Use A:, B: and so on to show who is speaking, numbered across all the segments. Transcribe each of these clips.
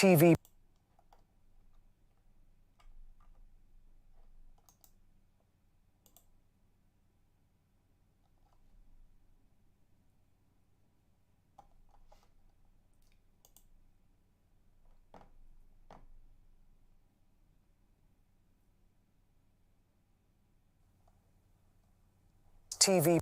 A: TV. TV.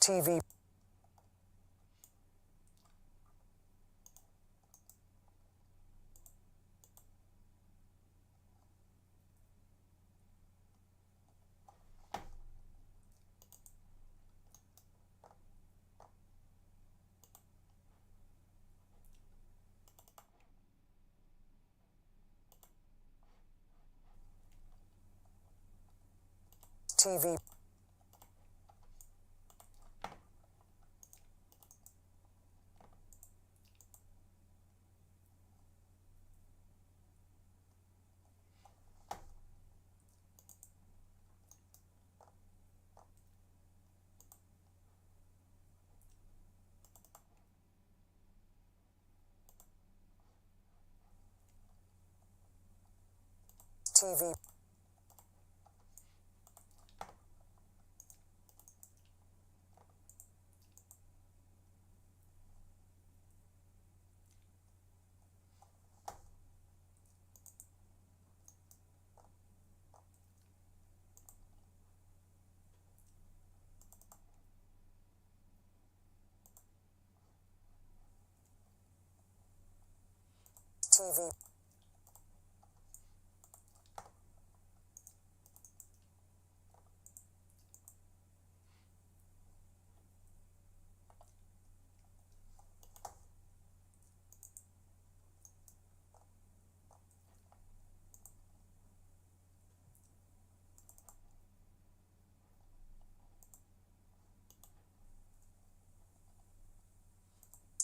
A: TV. TV. TV. TV.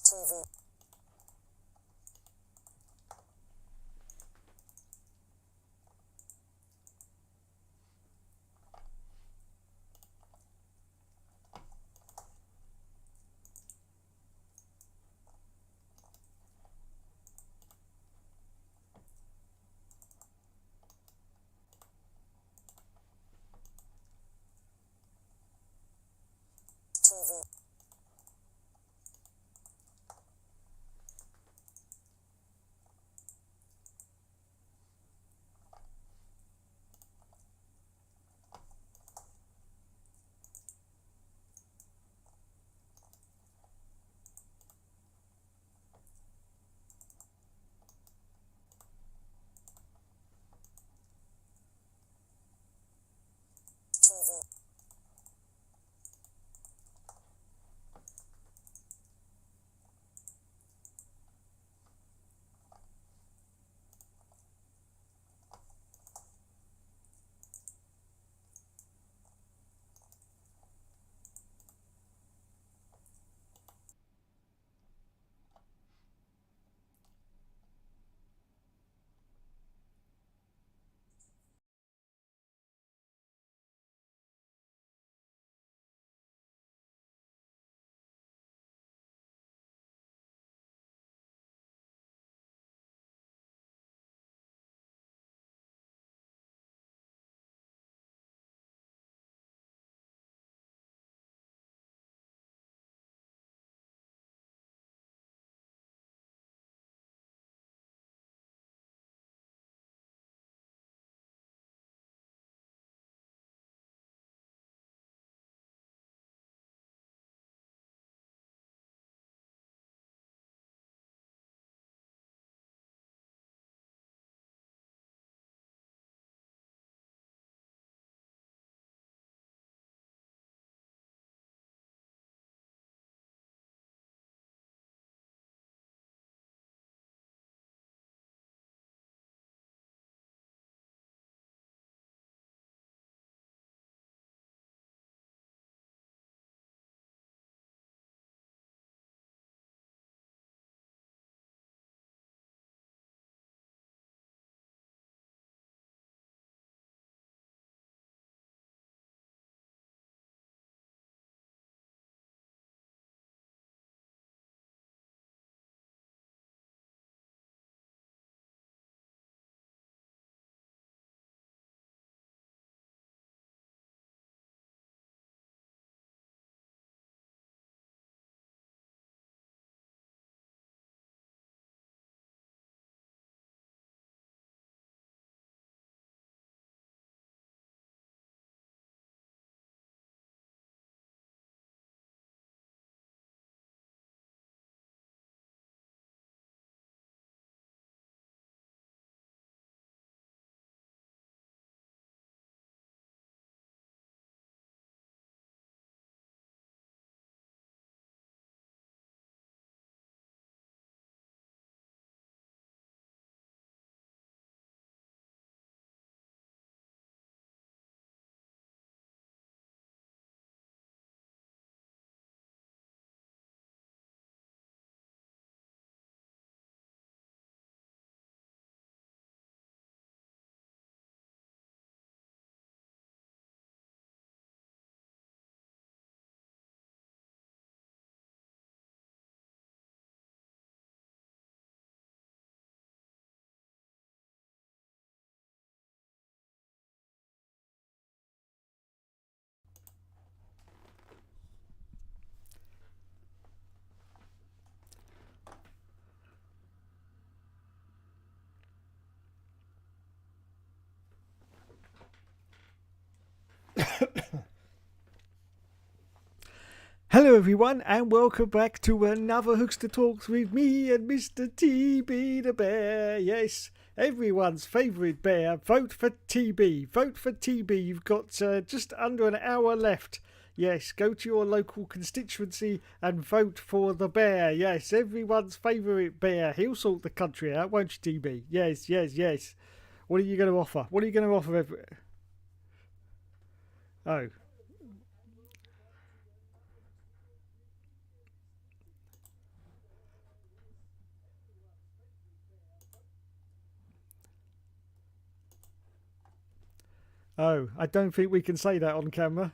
A: TV.
B: Hello everyone and welcome back to another Hookster Talks with me and Mr. TB the Bear. Yes, everyone's favourite bear. Vote for TB. Vote for TB. You've got just under an hour left. Yes, go to your local constituency and vote for the bear. Yes, everyone's favourite bear. He'll sort the country out, won't you, TB? Yes, yes, yes. What are you going to offer? What are you going to offer? Oh. Oh, I don't think we can say that on camera.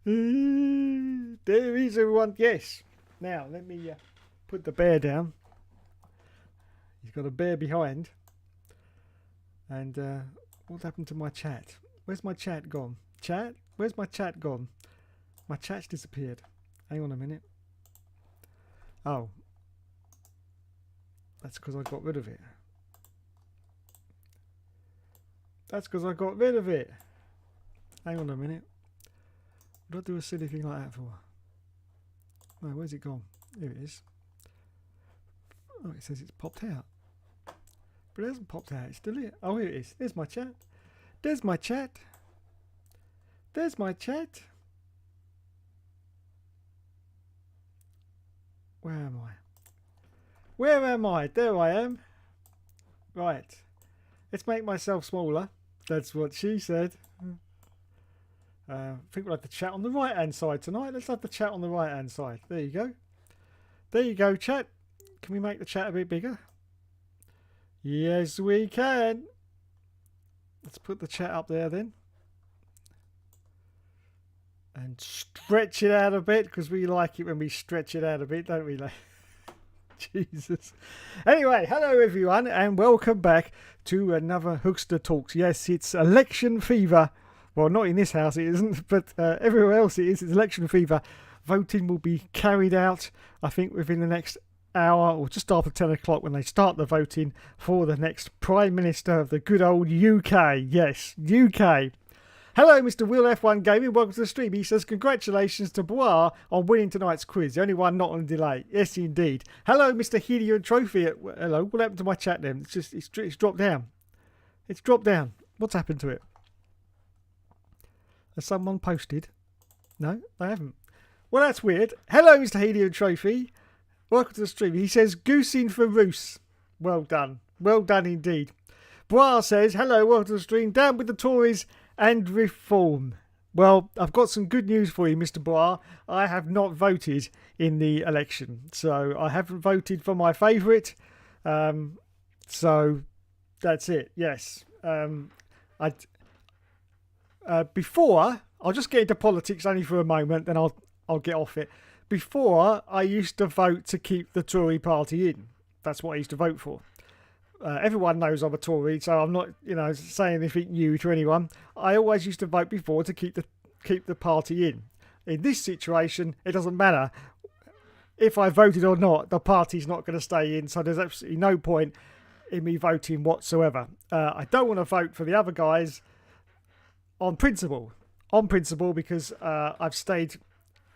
B: There is everyone. Yes. Now, let me put the bear down. He's got a bear behind. And what happened to my chat? Where's my chat gone? Chat? Where's my chat gone? My chat's disappeared. Hang on a minute. Oh. That's because I got rid of it. That's because I got rid of it. Hang on a minute. What do I do a silly thing like that for? No, where's it gone? Here it is. Oh, it says it's popped out. But it hasn't popped out. It's still here. Oh, here it is. There's my chat. There's my chat. There's my chat. Where am I? Where am I? There I am. Right. Let's make myself smaller. That's what she said. I think we'll have the chat on the right hand side tonight. Let's have the chat on the right hand side. There you go. There you go, chat. Can we make the chat a bit bigger? Yes, we can. Let's put the chat up there then. And stretch it out a bit, because we like it when we stretch it out a bit, don't we? Jesus. Anyway, hello everyone and welcome back to another Hookster Talks. Yes, it's election fever. Well, not in this house it isn't, but everywhere else it is. It's election fever. Voting will be carried out, I think, within the next hour or just after 10 o'clock when they start the voting for the next Prime Minister of the good old UK. Yes, UK. Hello, Mr. Will F1 Gaming. Welcome to the stream. He says, congratulations to Bois on winning tonight's quiz. The only one not on delay. Yes, indeed. Hello, Mr. Helium Trophy. Hello. What happened to my chat then? It's dropped down. It's dropped down. What's happened to it? Has someone posted? No, they haven't. Well, that's weird. Hello, Mr. Helium Trophy. Welcome to the stream. He says, goosing for Roos. Well done. Well done indeed. Bois says, hello, welcome to the stream. Down with the Tories and reform. Well, I've got some good news for you, Mr. Bois. I have not voted in the election. So I haven't voted for my favourite. So that's it. Yes. Before, I'll just get into politics only for a moment, then I'll get off it. Before, I used to vote to keep the Tory party in. That's what I used to vote for. Everyone knows I'm a Tory, so I'm not, saying anything new to anyone. I always used to vote before to keep the party in. In this situation, it doesn't matter if I voted or not. The party's not going to stay in, so there's absolutely no point in me voting whatsoever. I don't want to vote for the other guys on principle. Because I've stayed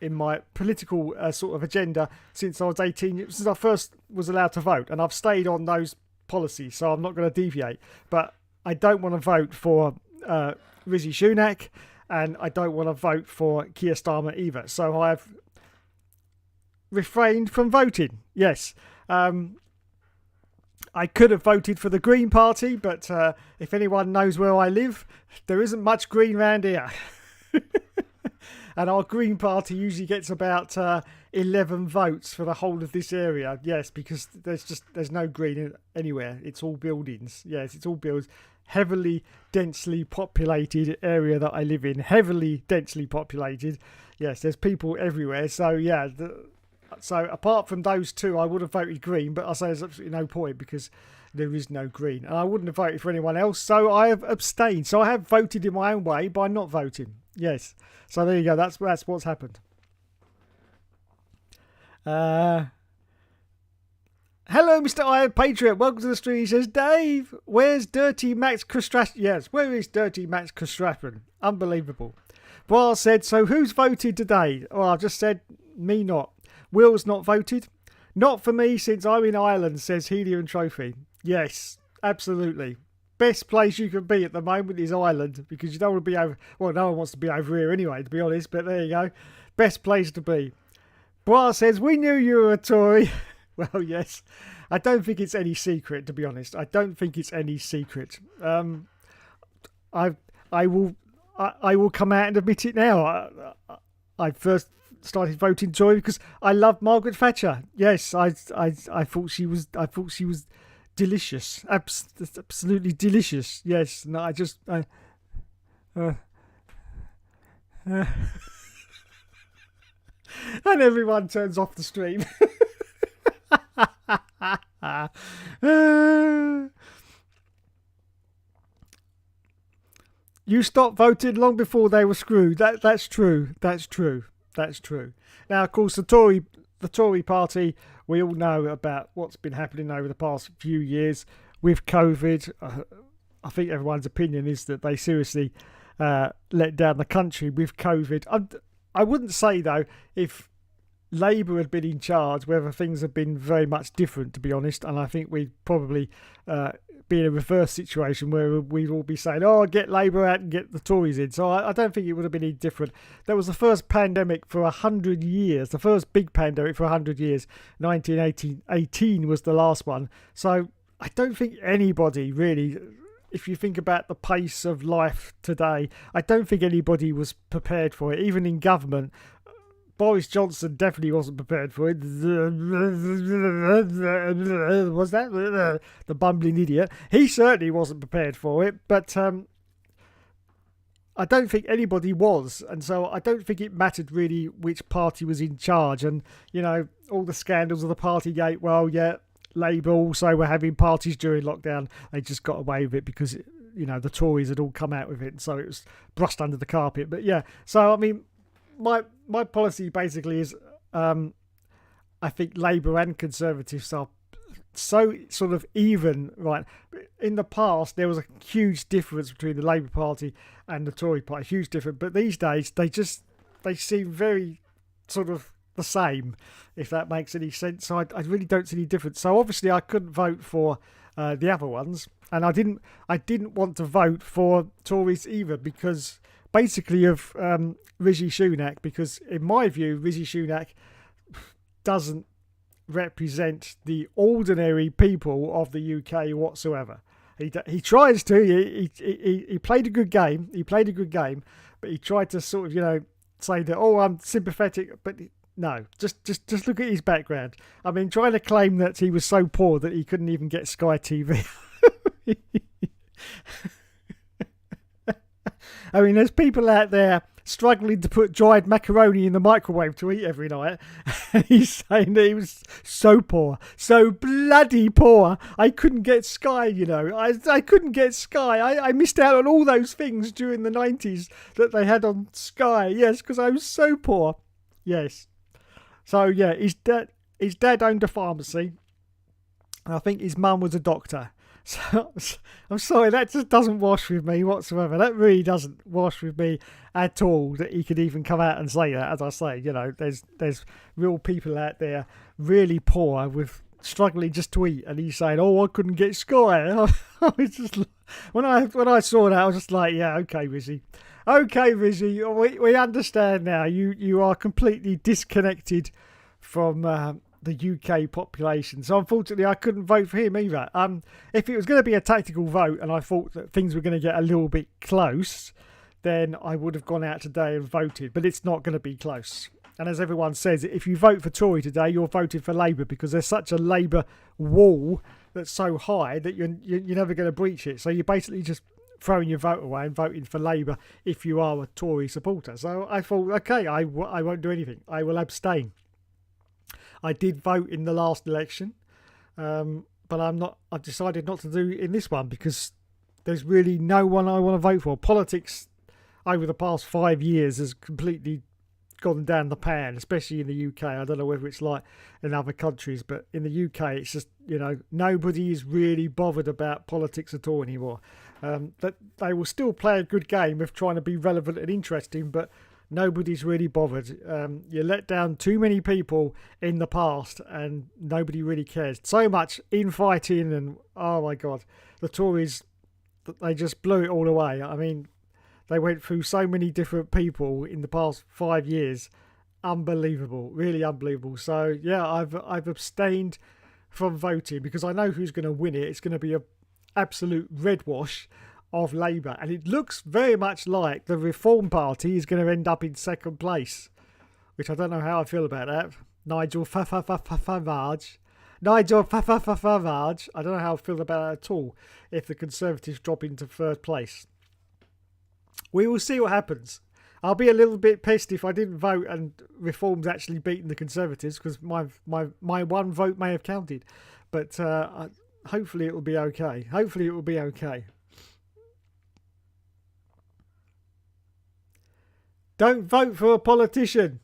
B: in my political sort of agenda since I was 18, since I first was allowed to vote, and I've stayed on those policy, so I'm not going to deviate. But I don't want to vote for Rishi Sunak, and I don't want to vote for Keir Starmer either. So I've refrained from voting. Yes, I could have voted for the Green Party, but if anyone knows where I live, there isn't much green round here. And our Green Party usually gets about 11 votes for the whole of this area. Yes, because there's no green anywhere. It's all buildings. Yes, it's all buildings. Heavily, densely populated area that I live in. Heavily, densely populated. Yes, there's people everywhere. So, yeah. So, apart from those two, I would have voted Green. But I say there's absolutely no point because there is no Green. And I wouldn't have voted for anyone else. So, I have abstained. So, I have voted in my own way by not voting. Yes. So there you go. That's what's happened. Hello, Mr. Iron Patriot. Welcome to the stream. He says, Dave, where's Dirty Max Verstappen? Yes, where is Dirty Max Verstappen? Unbelievable. Bra said, so who's voted today? Well, I've just said me not. Will's not voted. Not for me since I'm in Ireland, says Helium Trophy. Yes, absolutely. Best place you can be at the moment is Ireland, because you don't want to be over... Well, no one wants to be over here anyway, to be honest, but there you go. Best place to be. Bra says, we knew you were a Tory. Well, yes. I don't think it's any secret, to be honest. I don't think it's any secret. I will come out and admit it now. I first started voting Tory because I loved Margaret Thatcher. Yes, I thought she was delicious, absolutely delicious. Yes, no, and everyone turns off the stream. You stopped voting long before they were screwed. That's true. That's true. That's true. Now, of course, the Tory party, we all know about what's been happening over the past few years with COVID. I think everyone's opinion is that they seriously let down the country with COVID. I wouldn't say, though, if Labour had been in charge, whether things have been very much different, to be honest. And I think we'd probably be in a reverse situation where we'd all be saying, oh, get Labour out and get the Tories in. So I don't think it would have been any different. That was the first pandemic for 100 years, the first big pandemic for 100 years. 1918 was the last one. So I don't think anybody really, if you think about the pace of life today, I don't think anybody was prepared for it, even in government. Boris Johnson definitely wasn't prepared for it. Was that the bumbling idiot? He certainly wasn't prepared for it, but I don't think anybody was, and so I don't think it mattered really which party was in charge. And you know, all the scandals of the Partygate. Well, yeah, Labour also were having parties during lockdown. They just got away with it because you know the Tories had all come out with it, and so it was brushed under the carpet. But yeah, so I mean. My policy basically is I think Labour and Conservatives are so sort of even, right? In the past, there was a huge difference between the Labour Party and the Tory Party, huge difference. But these days, they seem very sort of the same, if that makes any sense. So I really don't see any difference. So obviously, I couldn't vote for the other ones, and I didn't want to vote for Tories either because. Basically of Rishi Sunak, because in my view, Rishi Sunak doesn't represent the ordinary people of the UK whatsoever. He tries to. He played a good game. But he tried to sort of say that I'm sympathetic. But no, just look at his background. I mean, trying to claim that he was so poor that he couldn't even get Sky TV. I mean, there's people out there struggling to put dried macaroni in the microwave to eat every night. And he's saying that he was so poor, so bloody poor. I couldn't get Sky, I couldn't get Sky. I missed out on all those things during the 90s that they had on Sky. Yes, because I was so poor. Yes. So, yeah, his dad owned a pharmacy. And I think his mum was a doctor. So I'm sorry, that just doesn't wash with me whatsoever. That really doesn't wash with me at all that he could even come out and say that. As I say, there's real people out there really poor with struggling just to eat, and he's saying, I couldn't get Sky. I was just, when I saw that, I was just like, yeah, okay, Rizzy. Okay, Rizzy, we understand now. You are completely disconnected from the UK population. So unfortunately, I couldn't vote for him either. If it was going to be a tactical vote and I thought that things were going to get a little bit close, then I would have gone out today and voted. But it's not going to be close. And as everyone says, if you vote for Tory today, you're voting for Labour because there's such a Labour wall that's so high that you're never going to breach it. So you're basically just throwing your vote away and voting for Labour if you are a Tory supporter. So I thought, okay, I won't do anything. I will abstain. I did vote in the last election, but I've decided not to do it in this one because there's really no one I want to vote for. Politics over the past 5 years has completely gone down the pan, especially in the UK. I don't know whether it's like in other countries, but in the UK, it's just, nobody is really bothered about politics at all anymore. That they will still play a good game of trying to be relevant and interesting, but nobody's really bothered. You let down too many people in the past and nobody really cares. So much infighting and, oh my God, the Tories, they just blew it all away. I mean, they went through so many different people in the past 5 years. Unbelievable, really unbelievable. So yeah, I've abstained from voting because I know who's going to win it. It's going to be a absolute red wash of Labour, and it looks very much like the Reform Party is going to end up in second place, which I don't know how I feel about that. Nigel Farage. I don't know how I feel about that at all if the Conservatives drop into third place. We will see what happens. I'll be a little bit pissed if I didn't vote and Reform's actually beaten the Conservatives, because my one vote may have counted, but hopefully it will be okay. Hopefully it will be okay. Don't vote for a politician.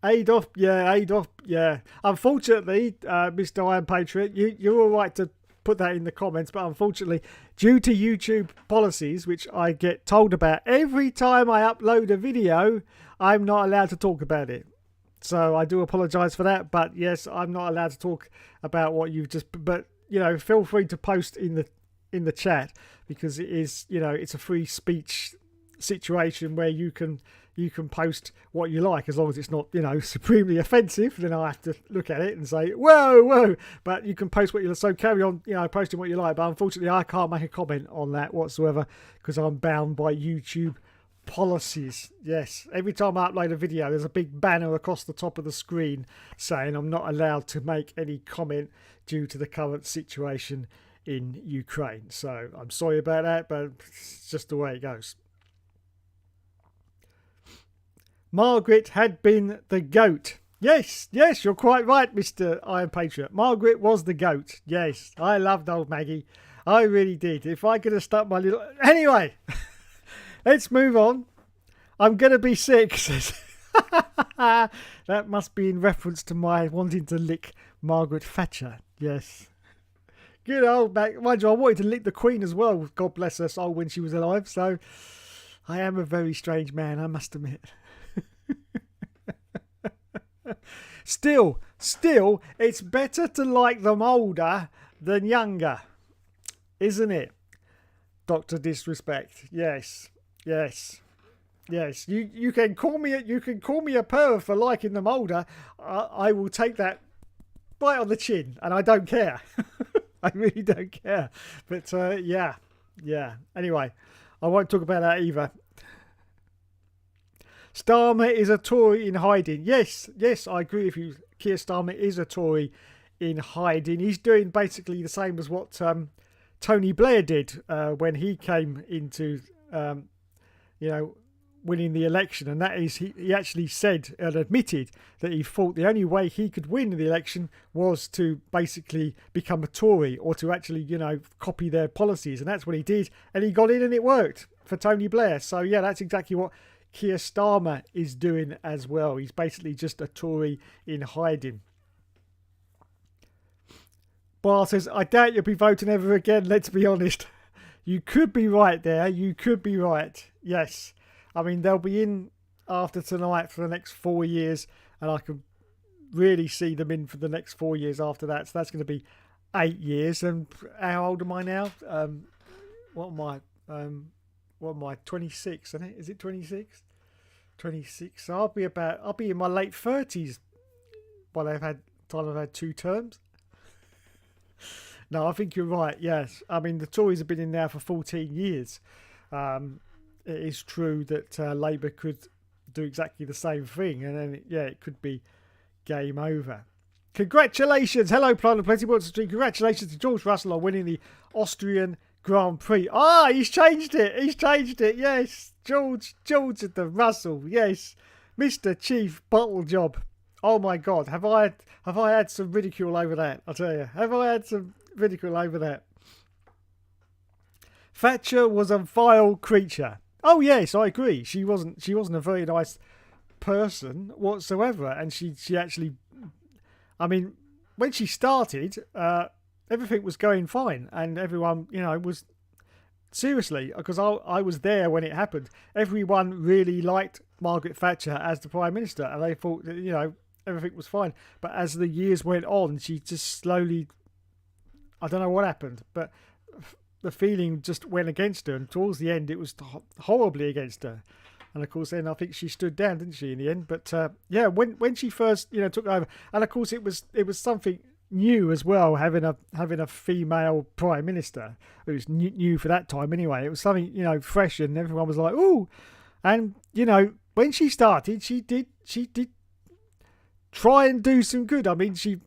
B: Adolf, yeah. Unfortunately, Mr. Iron Patriot, you're all right to put that in the comments, but unfortunately, due to YouTube policies, which I get told about every time I upload a video, I'm not allowed to talk about it. So I do apologise for that, but yes, I'm not allowed to talk about what you've just. But feel free to post in the chat, because it is, it's a free speech situation where you can post what you like, as long as it's not supremely offensive. Then I have to look at it and say whoa, but you can post what you like. So carry on posting what you like, but unfortunately I can't make a comment on that whatsoever because I'm bound by YouTube policies. Yes, every time I upload a video there's a big banner across the top of the screen saying I'm not allowed to make any comment due to the current situation in Ukraine. So I'm sorry about that, but it's just the way it goes. Margaret had been the goat. Yes, you're quite right, Mr. Iron Patriot. Margaret was the goat. Yes, I loved old Maggie. I really did. If I could have stuck my little... Anyway, let's move on. I'm going to be sick. That must be in reference to my wanting to lick Margaret Thatcher. Yes. Good old Maggie. Mind you, I wanted to lick the Queen as well. God bless her soul when she was alive. So I am a very strange man, I must admit. Still, it's better to like them older than younger, isn't it? Dr. Disrespect. Yes. You can call me a perv for liking them older. I will take that right on the chin, and I don't care. I really don't care. But yeah. Anyway, I won't talk about that either. Starmer is a Tory in hiding. Yes, I agree with you. Keir Starmer is a Tory in hiding. He's doing basically the same as what Tony Blair did when he came into, winning the election. And that is, he actually said and admitted that he thought the only way he could win the election was to basically become a Tory, or to actually, copy their policies. And that's what he did. And he got in and it worked for Tony Blair. So, yeah, that's exactly what Keir Starmer is doing as well. He's basically just a Tory in hiding. Bar says, I doubt you'll be voting ever again, let's be honest. You could be right there. You could be right. Yes. I mean, they'll be in after tonight for the next 4 years, and I can really see them in for the next 4 years after that. So that's going to be 8 years. And how old am I now? What am I? 26, isn't it? Is it 26? 26. So I'll be in my late 30s by the time I've had 2 terms. No, I think you're right. Yes. I mean, the Tories have been in there for 14 years. It is true that Labour could do exactly the same thing, and then it could be game over. Congratulations. Hello, Planet Plenty Wants Street. Congratulations to George Russell on winning the Austrian Grand Prix. He's changed it. Yes, George the Russell. Yes, Mr. Chief Bottle Job. Oh my God, have I had some ridicule over that? I'll tell you, have I had some ridicule over that? Thatcher was a vile creature. Oh yes, I agree. She wasn't a very nice person whatsoever, and she actually, I mean, when she started, everything was going fine, and everyone, was seriously, because I was there when it happened. Everyone really liked Margaret Thatcher as the Prime Minister, and they thought that, everything was fine. But as the years went on, she just slowly, I don't know what happened, but the feeling just went against her, and towards the end it was horribly against her. And of course then I think she stood down, didn't she, in the end? But yeah, when she first took over, and of course it was something new as well, having a female Prime Minister. It was new for that time anyway. It was something fresh, and everyone was like, ooh. And when she started, she did try and do some good. I mean, she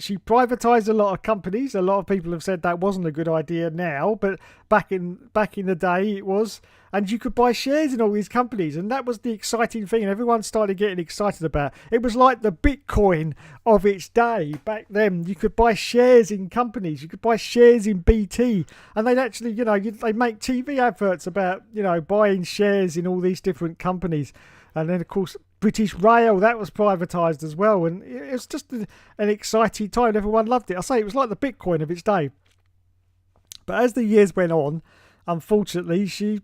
B: privatised a lot of companies. A lot of people have said that wasn't a good idea now, but back in the day it was. And you could buy shares in all these companies, and that was the exciting thing, and everyone started getting excited about it. It was like the Bitcoin of its day back then. You could buy shares in companies, you could buy shares in BT, and they'd actually, they make TV adverts about, buying shares in all these different companies. And then, of course, British Rail, that was privatised as well, and it was just an exciting time. Everyone loved it. I say it was like the Bitcoin of its day. But as the years went on, unfortunately, she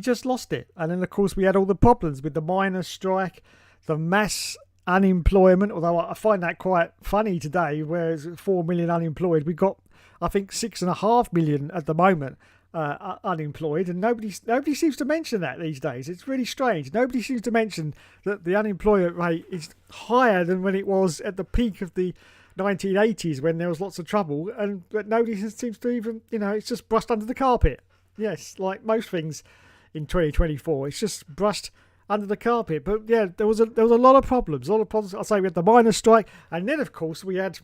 B: just lost it. And then, of course, we had all the problems with the miners' strike, the mass unemployment, although I find that quite funny today, whereas 4 million unemployed. We got, I think, 6.5 million at the moment unemployed, and nobody seems to mention that these days. It's really strange. Nobody seems to mention that the unemployment rate is higher than when it was at the peak of the 1980s, when there was lots of trouble, but nobody seems to even, it's just brushed under the carpet. Yes, like most things in 2024, it's just brushed under the carpet. But yeah, there was a lot of problems. I say we had the miners' strike, and then of course we had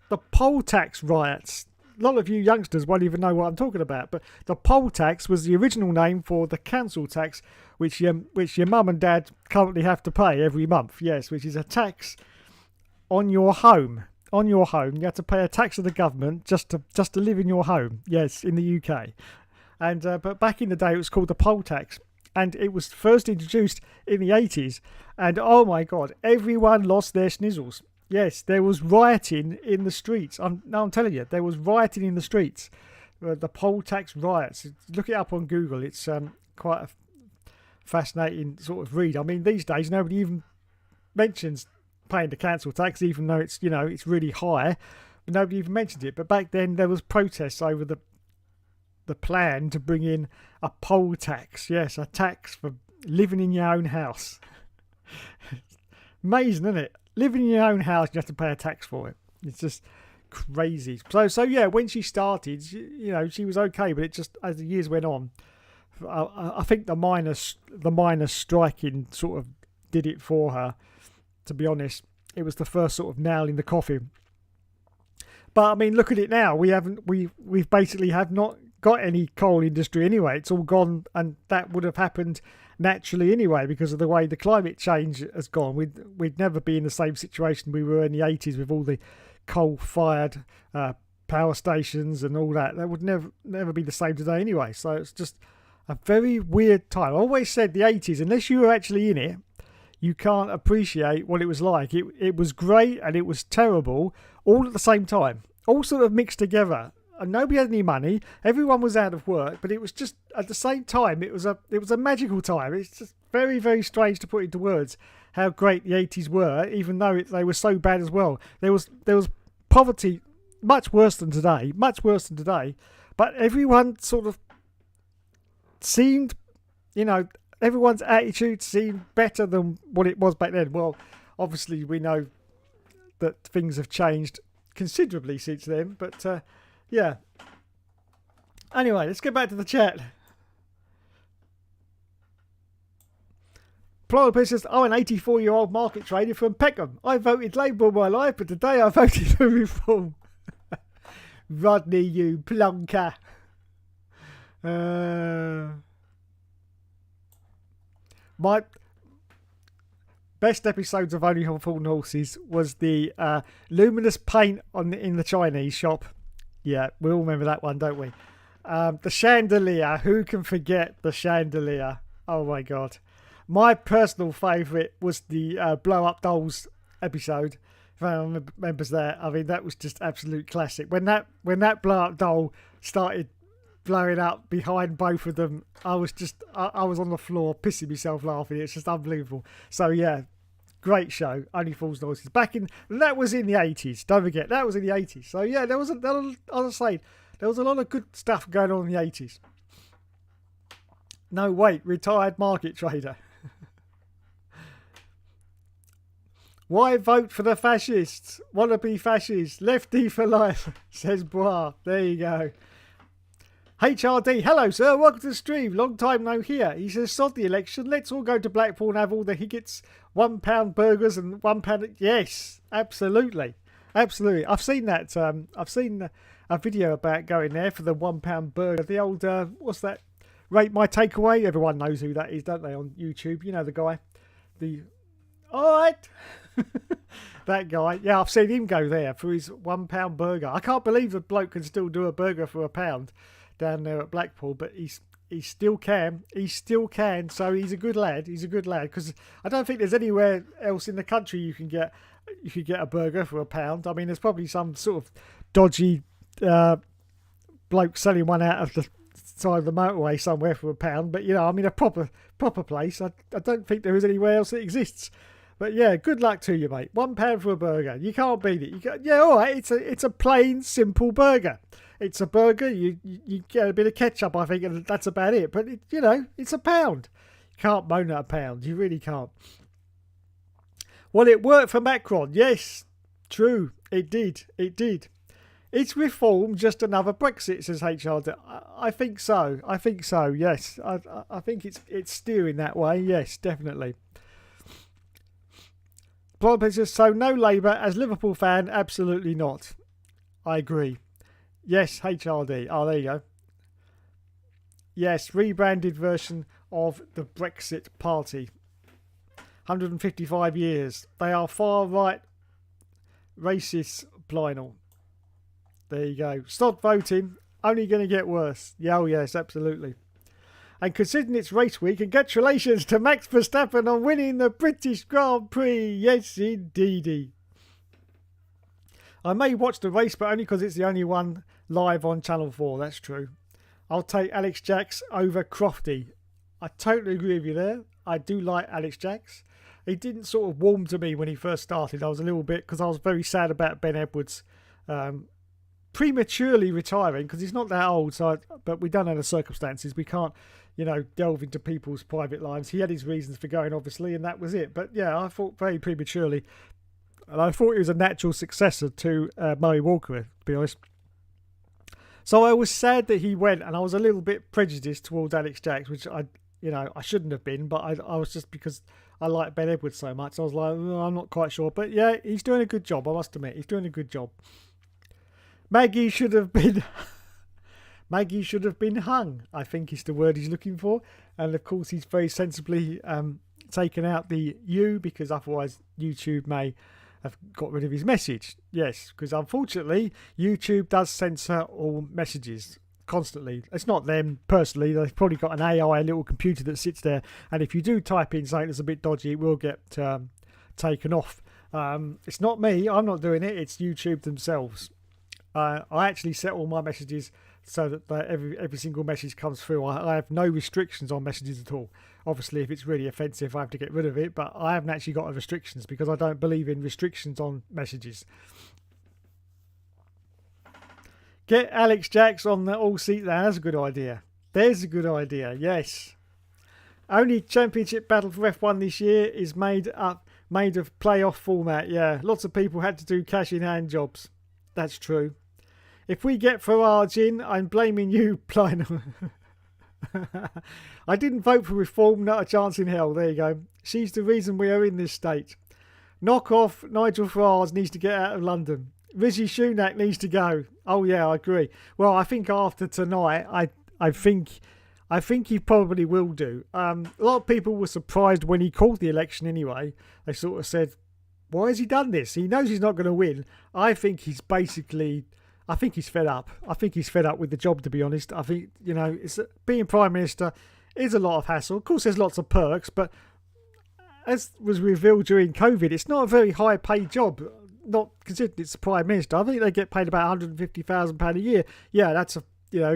B: the poll tax riots. A lot of you youngsters won't even know what I'm talking about, but the poll tax was the original name for the council tax, which your mum and dad currently have to pay every month. Yes, which is a tax on your home. On your home, you have to pay a tax to the government just to live in your home. Yes, in the UK. And but back in the day, it was called the poll tax, and it was first introduced in the 80s. And oh my God, everyone lost their schnizzles. Yes, there was rioting in the streets. I'm telling you, there was rioting in the streets. The poll tax riots. Look it up on Google. It's quite a fascinating sort of read. I mean, these days nobody even mentions paying the council tax, even though it's it's really high. But nobody even mentions it. But back then there was protests over the plan to bring in a poll tax. Yes, a tax for living in your own house. Amazing, isn't it? Living in your own house, you have to pay a tax for it. It's just crazy. So yeah, when she started, she was okay, but it just, as the years went on, I think the miners striking sort of did it for her. To be honest, it was the first sort of nail in the coffin. But I mean, look at it now. We've basically have not got any coal industry anyway. It's all gone, and that would have happened naturally anyway because of the way the climate change has gone. We'd never be in the same situation we were in the 80s with all the coal-fired power stations and all that. That would never be the same today anyway. So it's just a very weird time. I always said the 80s, unless you were actually in it, you can't appreciate what it was like. It was great and it was terrible all at the same time, all sort of mixed together. And nobody had any money. Everyone was out of work, but it was just at the same time. It was a magical time. It's just very, very strange to put into words how great the 80s were, even though they were so bad as well. There was poverty, much worse than today. But everyone sort of seemed, everyone's attitude seemed better than what it was back then. Well, obviously we know that things have changed considerably since then, but. Yeah. Anyway, let's get back to the chat. Pluralist says, I'm an 84-year-old market trader from Peckham. I voted Labour all my life, but today I voted for Reform. Rodney, you plonker. My best episodes of Only on Fallen Horses was the luminous paint in the Chinese shop. Yeah, we all remember that one, don't we? The chandelier. Who can forget the chandelier? Oh my god. My personal favourite was the blow up dolls episode. If anyone remembers that, I mean that was just absolute classic. When that blow up doll started blowing up behind both of them, I was on the floor pissing myself laughing. It's just unbelievable. So yeah, great show. Only Fools and Horses. That was in the 80s. Don't forget that was in the 80s. So yeah, there was a lot of good stuff going on in the 80s. No wait, retired market trader. Why vote for the fascists? Wanna be fascists? Lefty for life, says Bois. There you go. HRD, hello sir, welcome to the stream. Long time no hear. He says, sod the election. Let's all go to Blackpool and have all the Higgett's £1 burgers and £1. Yes, absolutely. Absolutely. I've seen that. I've seen a video about going there for the £1 burger. The old, what's that? Rate My Takeaway. Everyone knows who that is, don't they, on YouTube? You know the guy. Alright. That guy. Yeah, I've seen him go there for his £1 burger. I can't believe the bloke can still do a burger for £1 down there at Blackpool, but he still can. He still can. So he's a good lad. He's a good lad, because I don't think there's anywhere else in the country you can get a burger for £1. I mean, there's probably some sort of dodgy bloke selling one out of the side of the motorway somewhere for £1. But I mean, a proper place. I don't think there is anywhere else that exists. But yeah, good luck to you, mate. £1 for a burger. You can't beat it. Yeah, all right. It's a plain, simple burger. It's a burger. You get a bit of ketchup, I think, and that's about it. But it's £1. You can't moan at £1. You really can't. Well, it worked for Macron. Yes, true. It did. It did. Is reform just another Brexit, says HR. I think so. I think so. Yes, I think it's steering that way. Yes, definitely. So no Labour as Liverpool fan, absolutely not. I agree. Yes, HRD. Oh, there you go. Yes, rebranded version of the Brexit Party. 155 years. They are far right racists, Blynell. There you go. Stop voting. Only going to get worse. Yeah, oh yes, absolutely. And considering it's race week, congratulations to Max Verstappen on winning the British Grand Prix. Yes, indeedy. I may watch the race, but only because it's the only one live on Channel 4. That's true. I'll take Alex Jacks over Crofty. I totally agree with you there. I do like Alex Jacks. He didn't sort of warm to me when he first started. I was a little bit, because I was very sad about Ben Edwards prematurely retiring, because he's not that old. But we don't know the circumstances. We can't, delve into people's private lives. He had his reasons for going, obviously, and that was it. But yeah, I thought very prematurely. And I thought he was a natural successor to Murray Walker, to be honest. So I was sad that he went, and I was a little bit prejudiced towards Alex Jacks, which I shouldn't have been, but I was just because I like Ben Edwards so much. I was like, I'm not quite sure. But yeah, he's doing a good job, I must admit. He's doing a good job. Maggie should have been hung, I think is the word he's looking for. And of course, he's very sensibly taken out the U, because otherwise YouTube may have got rid of his message. Yes, because unfortunately, YouTube does censor all messages constantly. It's not them personally. They've probably got an AI, a little computer that sits there. And if you do type in something that's a bit dodgy, it will get taken off. It's not me. I'm not doing it. It's YouTube themselves. I actually set all my messages so that every single message comes through. I have no restrictions on messages at all. Obviously, if it's really offensive, I have to get rid of it. But I haven't actually got restrictions, because I don't believe in restrictions on messages. Get Alex Jacks on the all-seat there. That's a good idea. There's a good idea, yes. Only championship battle for F1 this year is made of playoff format. Yeah, lots of people had to do cash-in-hand jobs. That's true. If we get Farage in, I'm blaming you, Plynel. I didn't vote for reform, not a chance in hell. There you go. She's the reason we are in this state. Knock off. Nigel Farage needs to get out of London. Rishi Sunak needs to go. Oh yeah, I agree. Well, I think after tonight, I think he probably will do. A lot of people were surprised when he called the election anyway. They sort of said, why has he done this? He knows he's not going to win. I think he's basically I think he's fed up. I think he's fed up with the job, to be honest. I think, it's being Prime Minister is a lot of hassle. Of course, there's lots of perks, but as was revealed during COVID, it's not a very high paid job, not considering it's the Prime Minister. I think they get paid about £150,000 a year. Yeah, that's a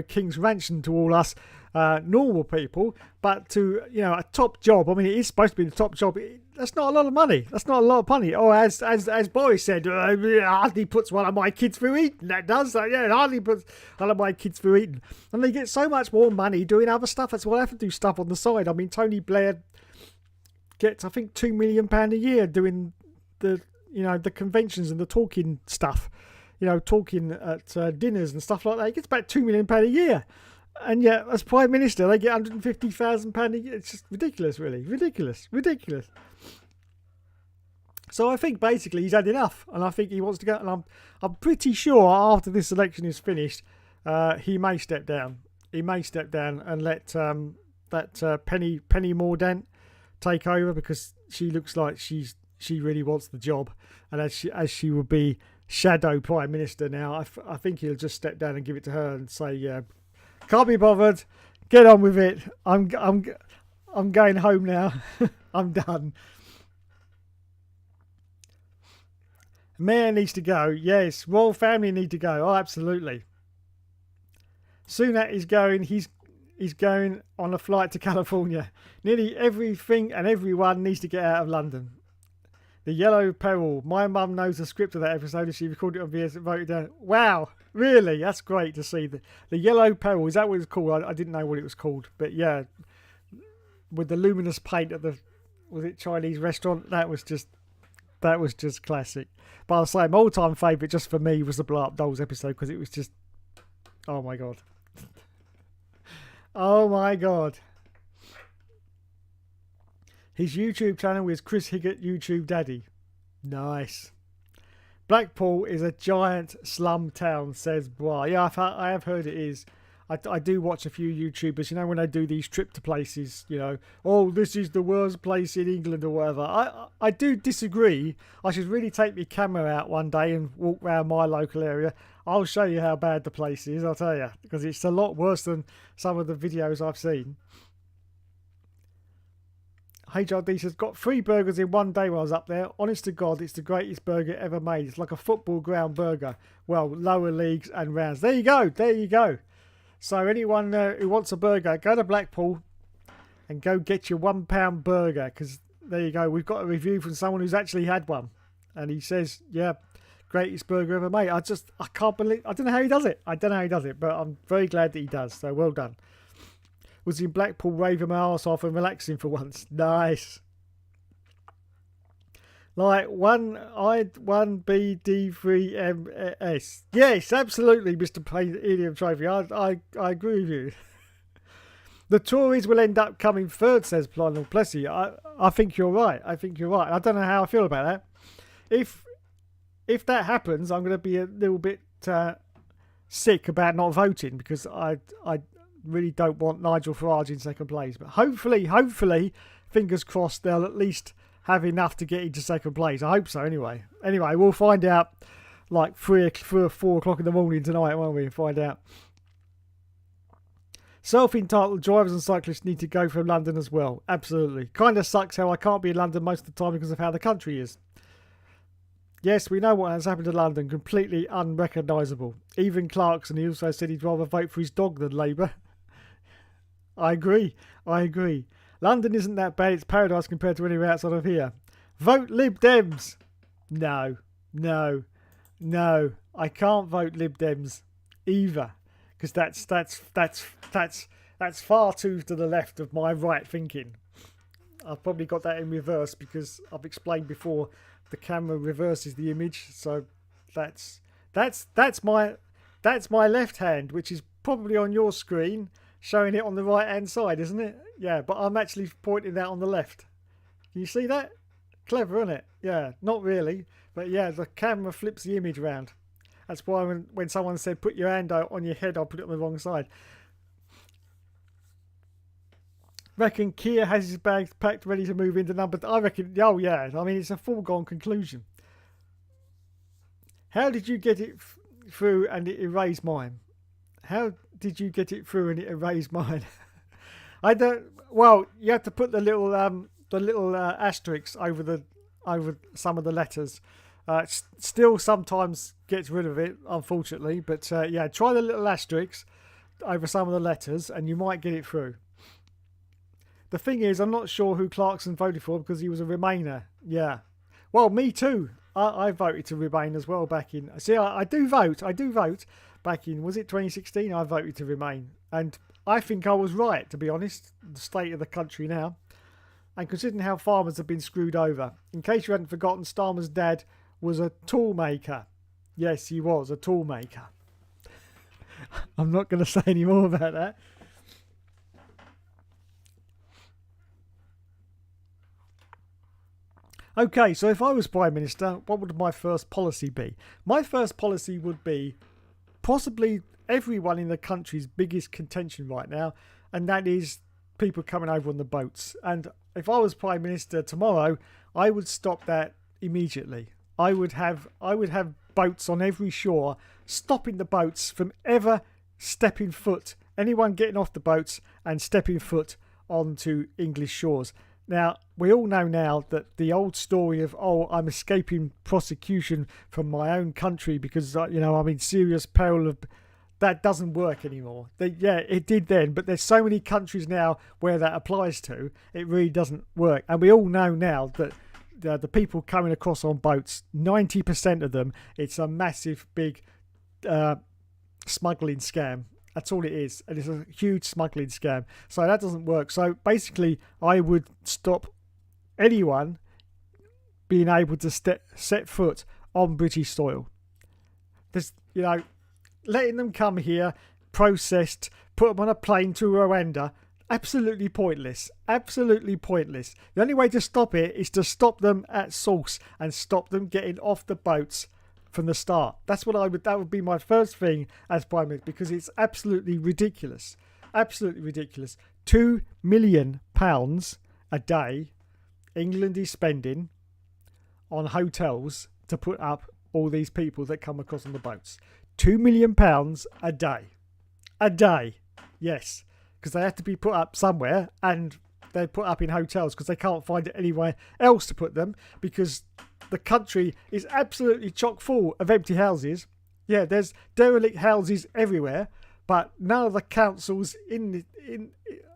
B: king's ransom to all us normal people, but to a top job, I mean, it is supposed to be the top job. That's not a lot of money. That's not a lot of money. Or as Boris said, hardly puts one of my kids through eating. That does. Yeah, it hardly puts one of my kids through eating. And they get so much more money doing other stuff. That's why I have to do stuff on the side. I mean, Tony Blair gets, I think, £2 million a year doing the conventions and the talking stuff. Talking at dinners and stuff like that. He gets about £2 million a year. And yet, as Prime Minister, they get £150,000 a year. It's just ridiculous, really. Ridiculous. So I think basically he's had enough. And I think he wants to go. And I'm pretty sure after this election is finished, he may step down. He may step down and let Penny Mordaunt take over, because she looks like she really wants the job. And as she will be shadow Prime Minister now, I think he'll just step down and give it to her and say, yeah, can't be bothered, get on with it. I'm going home now. I'm done. Mayor needs to go. Yes, royal family need to go. Oh, absolutely. Sunak is going. He's going on a flight to California. Nearly everything and everyone needs to get out of London. The Yellow Peril. My mum knows the script of that episode and she recorded it on VS and wrote it down. Wow, really? That's great to see. The Yellow Peril, is that what it's called? I didn't know what it was called. But yeah, with the luminous paint at was it Chinese restaurant? That was just classic. But I'll say my all-time favourite, just for me, was the Blow Up Dolls episode, because it was just, oh my God. Oh my God. His YouTube channel is Chris Higgett YouTube Daddy. Nice. Blackpool is a giant slum town, says Bra. Yeah, I have heard it is. I do watch a few YouTubers, when they do these trip to places, oh, this is the worst place in England or whatever. I do disagree. I should really take my camera out one day and walk around my local area. I'll show you how bad the place is, I'll tell you, because it's a lot worse than some of the videos I've seen. HRD says, got 3 burgers in one day when I was up there. Honest to God, it's the greatest burger ever made. It's like a football ground burger. Well, lower leagues and rounds. There you go. So anyone who wants a burger, go to Blackpool and go get your £1 burger, because there you go. We've got a review from someone who's actually had one. And he says, yeah, greatest burger ever made. I can't believe, I don't know how he does it. But I'm very glad that he does. So well done. Was in Blackpool raving my arse off and relaxing for once. Nice. Like 1BD3MS. Yes, absolutely, Mr. Helium Trophy. I agree with you. The Tories will end up coming third, says Lionel Plessy. I think you're right. I don't know how I feel about that. If that happens, I'm going to be a little bit sick about not voting, because I really don't want Nigel Farage in second place. But hopefully, fingers crossed, they'll at least have enough to get into second place. I hope so, anyway. Anyway, we'll find out like 3 or 4 o'clock in the morning tonight, won't we? Find out. Self-entitled drivers and cyclists need to go from London as well. Absolutely. Kind of sucks how I can't be in London most of the time because of how the country is. Yes, we know what has happened to London. Completely unrecognisable. Even Clarkson, he also said he'd rather vote for his dog than Labour. I agree. London isn't that bad. It's paradise compared to anywhere outside of here. Vote Lib Dems. No. I can't vote Lib Dems either, because that's far too to the left of my right thinking. I've probably got that in reverse, because I've explained before the camera reverses the image. So that's my left hand, which is probably on your screen, showing it on the right hand side, isn't it? Yeah, but I'm actually pointing that on the left. Can you see that? Clever, isn't it? Yeah, not really, but yeah, the camera flips the image around. That's why when someone said put your hand out on your head, I put it on the wrong side. Reckon Kia has his bags packed ready to move into number. I reckon. Oh yeah, I mean, it's a foregone conclusion. How did you get it it through and it erased mine. How did you get it through and it erased mine? I don't. Well, you have to put the little asterisks over some of the letters. Still sometimes gets rid of it, unfortunately. But yeah, try the little asterisks over some of the letters and you might get it through. The thing is, I'm not sure who Clarkson voted for because he was a Remainer. Yeah. Well, me too. I voted to Remain as well back in... See, I do vote. Back in, was it 2016? I voted to Remain. And I think I was right, to be honest. The state of the country now. And considering how farmers have been screwed over. In case you hadn't forgotten, Starmer's dad was a tool maker. Yes, he was a tool maker. I'm not going to say any more about that. Okay, so if I was Prime Minister, what would my first policy be? My first policy would be possibly everyone in the country's biggest contention right now, and that is people coming over on the boats. And if I was Prime Minister tomorrow, I would stop that immediately. I would have boats on every shore, stopping the boats from ever stepping foot, anyone getting off the boats and stepping foot onto English shores. Now, we all know now that the old story of, oh, I'm escaping prosecution from my own country because, you know, I'm in serious peril of... That doesn't work anymore. Yeah, it did then, but there's so many countries now where that applies to, it really doesn't work. And we all know now that the people coming across on boats, 90% of them, it's a massive, big smuggling scam. That's all it is. And it's a huge smuggling scam. So that doesn't work. So basically, I would stop anyone being able to set foot on British soil. There's, you know, letting them come here, processed, put them on a plane to Rwanda, absolutely pointless. Absolutely pointless. The only way to stop it is to stop them at source and stop them getting off the boats from the start. That would be my first thing as Prime Minister, because it's absolutely ridiculous. Absolutely ridiculous. £2 million a day England is spending on hotels to put up all these people that come across on the boats. £2 million a day. A day. Yes. Because they have to be put up somewhere, and they're put up in hotels because they can't find anywhere else to put them, because the country is absolutely chock full of empty houses. Yeah, there's derelict houses everywhere, but none of the councils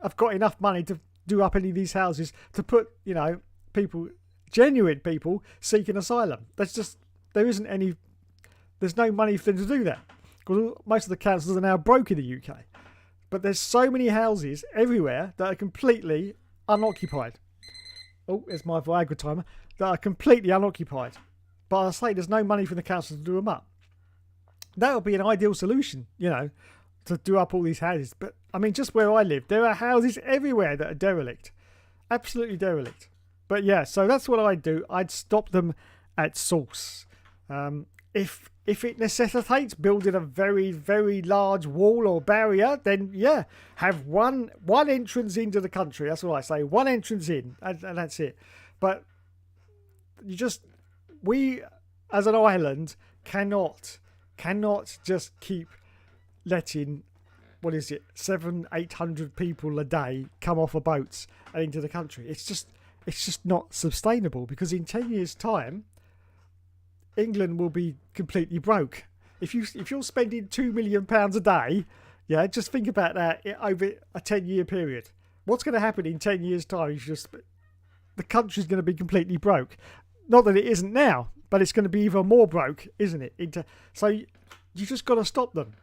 B: have got enough money to do up any of these houses to put, you know, people, genuine people seeking asylum. There's no money for them to do that, because most of the councils are now broke in the UK. But there's so many houses everywhere that are completely unoccupied. Oh, there's my Viagra timer. That are completely unoccupied. But I say there's no money for the council to do them up. That would be an ideal solution, you know, to do up all these houses. But, I mean, just where I live, there are houses everywhere that are derelict. Absolutely derelict. But, yeah, so that's what I'd do. I'd stop them at source. If it necessitates building a very, very large wall or barrier, then, yeah, have one entrance into the country. That's what I say. One entrance in, and that's it. But we as an island cannot just keep letting, 700-800 people a day come off of boats and into the country. It's just not sustainable, because in 10 years' time, England will be completely broke. If you're spending £2 million a day, yeah, just think about that over a 10-year period. What's going to happen in 10 years' time? The country's going to be completely broke. Not that it isn't now, but it's going to be even more broke, isn't it? So you just got to stop them.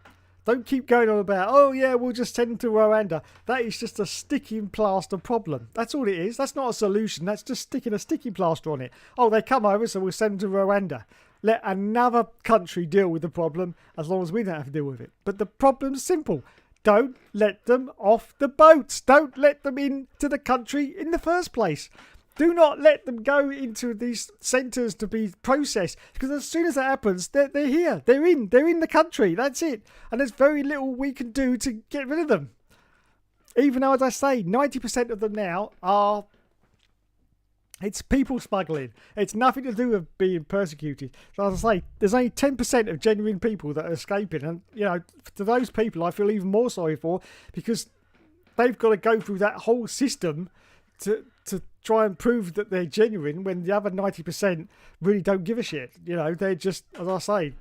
B: Don't keep going on about, oh yeah, we'll just send them to Rwanda. That is just a sticking plaster problem. That's all it is. That's not a solution. That's just sticking a sticking plaster on it. Oh, they come over, so we'll send them to Rwanda. Let another country deal with the problem, as long as we don't have to deal with it. But the problem's simple. Don't let them off the boats. Don't let them into the country in the first place. Do not let them go into these centres to be processed, because as soon as that happens, they're here. They're in the country. That's it. And there's very little we can do to get rid of them. Even though, as I say, 90% of them now are It's people smuggling. It's nothing to do with being persecuted. So as I say, there's only 10% of genuine people that are escaping. And, to those people, I feel even more sorry for, because they've got to go through that whole system to try and prove that they're genuine when the other 90% really don't give a shit. They're just, as I say,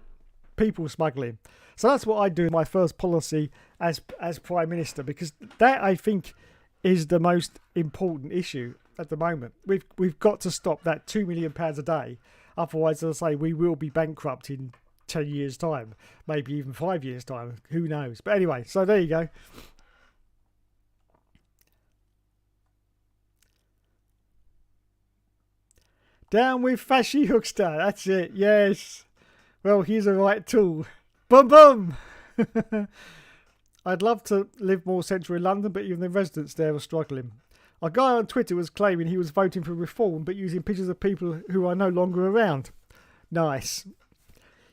B: people smuggling. So that's what I do in my first policy as Prime Minister, because that, I think, is the most important issue at the moment. We've got to stop that £2 million a day. Otherwise, as I say, we will be bankrupt in 10 years' time, maybe even 5 years' time. Who knows? But anyway, so there you go. Down with Fashy Hookster. That's it. Yes. Well, he's a right tool. Boom, boom. I'd love to live more central in London, but even the residents there are struggling. A guy on Twitter was claiming he was voting for reform, but using pictures of people who are no longer around. Nice.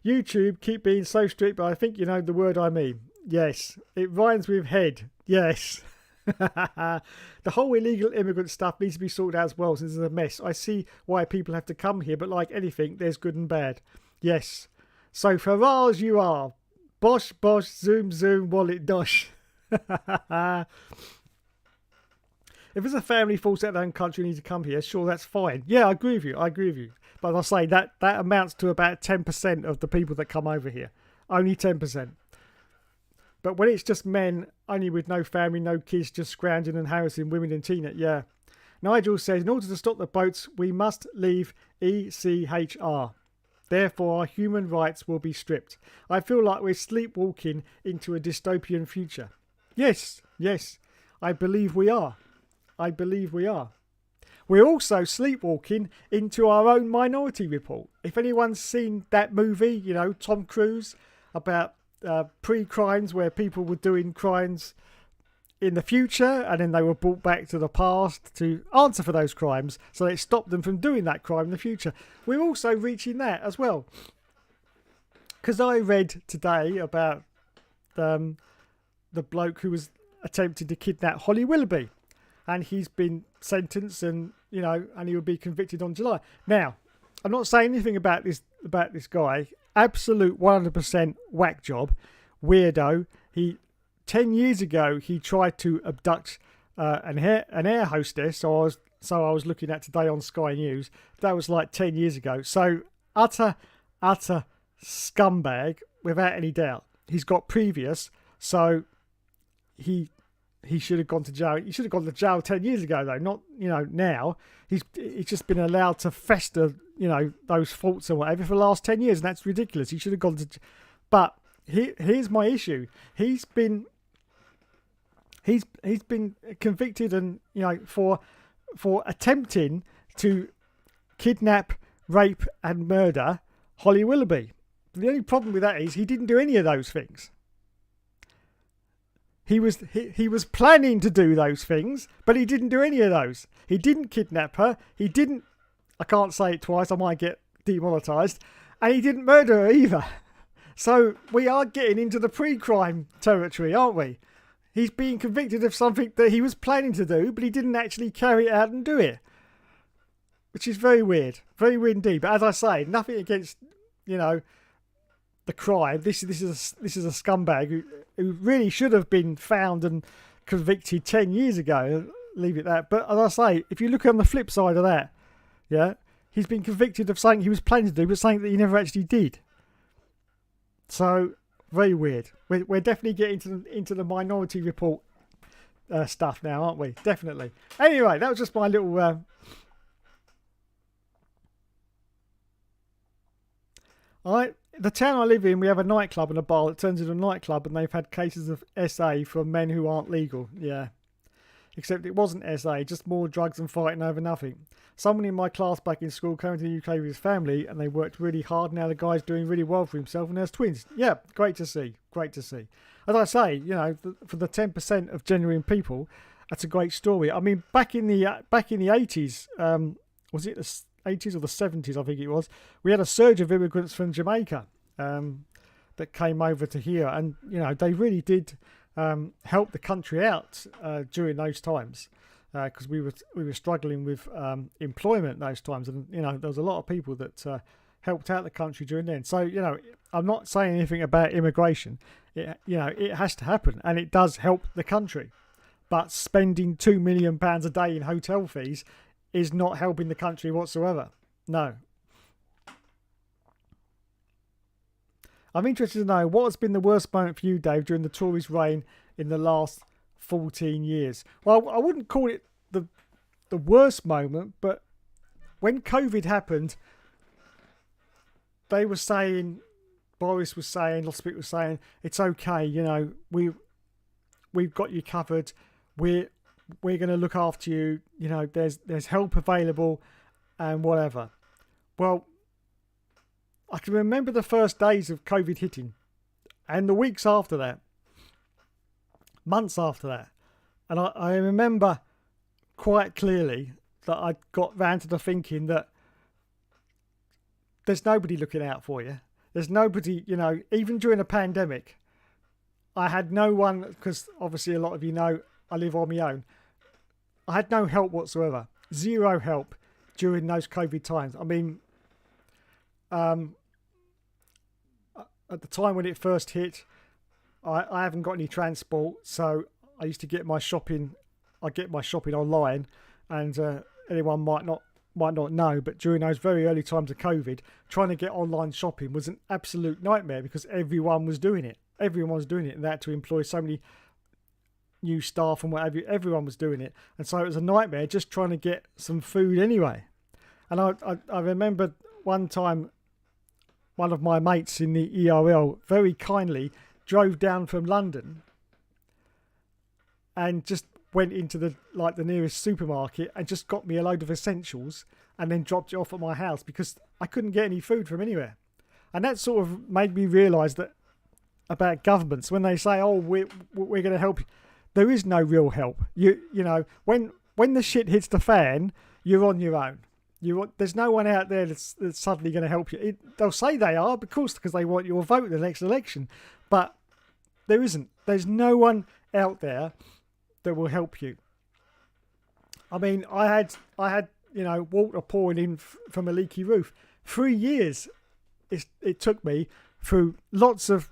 B: YouTube, keep being so strict, but I think you know the word I mean. Yes. It rhymes with head. Yes. The whole illegal immigrant stuff needs to be sorted out as well, since it's a mess. I see why people have to come here, but like anything, there's good and bad. Yes. So Farage you are. Bosh, bosh, zoom, zoom, wallet, dosh. If it's a family forced out of their own country and need to come here, sure, that's fine. Yeah, I agree with you. But I say that amounts to about 10% of the people that come over here. Only 10%. But when it's just men, only with no family, no kids, just scrounging and harassing women and teenagers, yeah. Nigel says, in order to stop the boats, we must leave ECHR. Therefore, our human rights will be stripped. I feel like we're sleepwalking into a dystopian future. Yes. I believe we are. We're also sleepwalking into our own Minority Report. If anyone's seen that movie, Tom Cruise, about pre-crimes where people were doing crimes in the future and then they were brought back to the past to answer for those crimes, so it stopped them from doing that crime in the future. We're also reaching that as well. Because I read today about the bloke who was attempting to kidnap Holly Willoughby, and he's been sentenced, and and he will be convicted on July. Now, I'm not saying anything about this guy. Absolute 100% whack job, weirdo. 10 years ago he tried to abduct an air hostess. So I was looking at today on Sky News. That was like 10 years ago. So utter scumbag without any doubt. He's got previous, so he should have gone to jail. He should have gone to jail 10 years ago, though. Not now. He's just been allowed to fester those faults and whatever for the last 10 years, and that's ridiculous. He should have gone to. But here's my issue. He's been convicted and for attempting to kidnap, rape, and murder Holly Willoughby. The only problem with that is he didn't do any of those things. He was planning to do those things, but he didn't do any of those. He didn't kidnap her. He didn't. I can't say it twice. I might get demonetised. And he didn't murder her either. So we are getting into the pre-crime territory, aren't we? He's being convicted of something that he was planning to do, but he didn't actually carry it out and do it, which is very weird indeed. But as I say, nothing against the crime. This is a scumbag who really should have been found and convicted 10 years ago. Leave it at that. But as I say, if you look on the flip side of that, yeah, he's been convicted of something he was planning to do, but something that he never actually did. So very weird. We're definitely getting into the Minority Report stuff now, aren't we? Definitely. Anyway, that was just my little. The town I live in, we have a nightclub and a bar that turns into a nightclub, and they've had cases of SA from men who aren't legal. Yeah. Except it wasn't SA, just more drugs and fighting over nothing. Someone in my class back in school came to the UK with his family, and they worked really hard. Now the guy's doing really well for himself, and there's twins. Yeah, great to see. As I say, for the 10% of genuine people, that's a great story. I mean, back in the 80s, was it the 80s or the 70s, I think it was, we had a surge of immigrants from Jamaica that came over to here, and they really did help the country out during those times. because we were struggling with employment those times, and there was a lot of people that helped out the country during then. So I'm not saying anything about immigration. It has to happen, and it does help the country. But spending £2 million a day in hotel fees is not helping the country whatsoever. No. I'm interested to know, what has been the worst moment for you, Dave, during the Tories' reign in the last 14 years? Well, I wouldn't call it the worst moment, but when COVID happened, they were saying, Boris was saying, lots of people were saying, it's okay, we've got you covered. We're going to look after you. There's help available, and whatever. Well, I can remember the first days of COVID hitting, and the weeks after that, months after that, and I remember quite clearly that I got round to the thinking that there's nobody looking out for you. There's nobody, even during a pandemic, I had no one, because obviously a lot of you know I live on my own. I had no help whatsoever. Zero help during those COVID times. I mean, at the time when it first hit, I haven't got any transport, so I used to get my shopping. I get my shopping online, and anyone might not know, but during those very early times of COVID, trying to get online shopping was an absolute nightmare because everyone was doing it. Everyone was doing it, and they had to employ so many new staff and whatever. Everyone was doing it, and so it was a nightmare just trying to get some food anyway. And I remember one time, one of my mates in the ERL very kindly drove down from London and just went into the nearest supermarket and just got me a load of essentials and then dropped it off at my house because I couldn't get any food from anywhere. And that sort of made me realise that about governments, when they say, "Oh, we're going to help you," there is no real help. When the shit hits the fan, you're on your own. There's no one out there that's suddenly going to help you. They'll say they are, of course, because they want your vote in the next election, but there isn't. There's no one out there that will help you. I mean, I had water pouring in from a leaky roof. 3 years it took me through lots of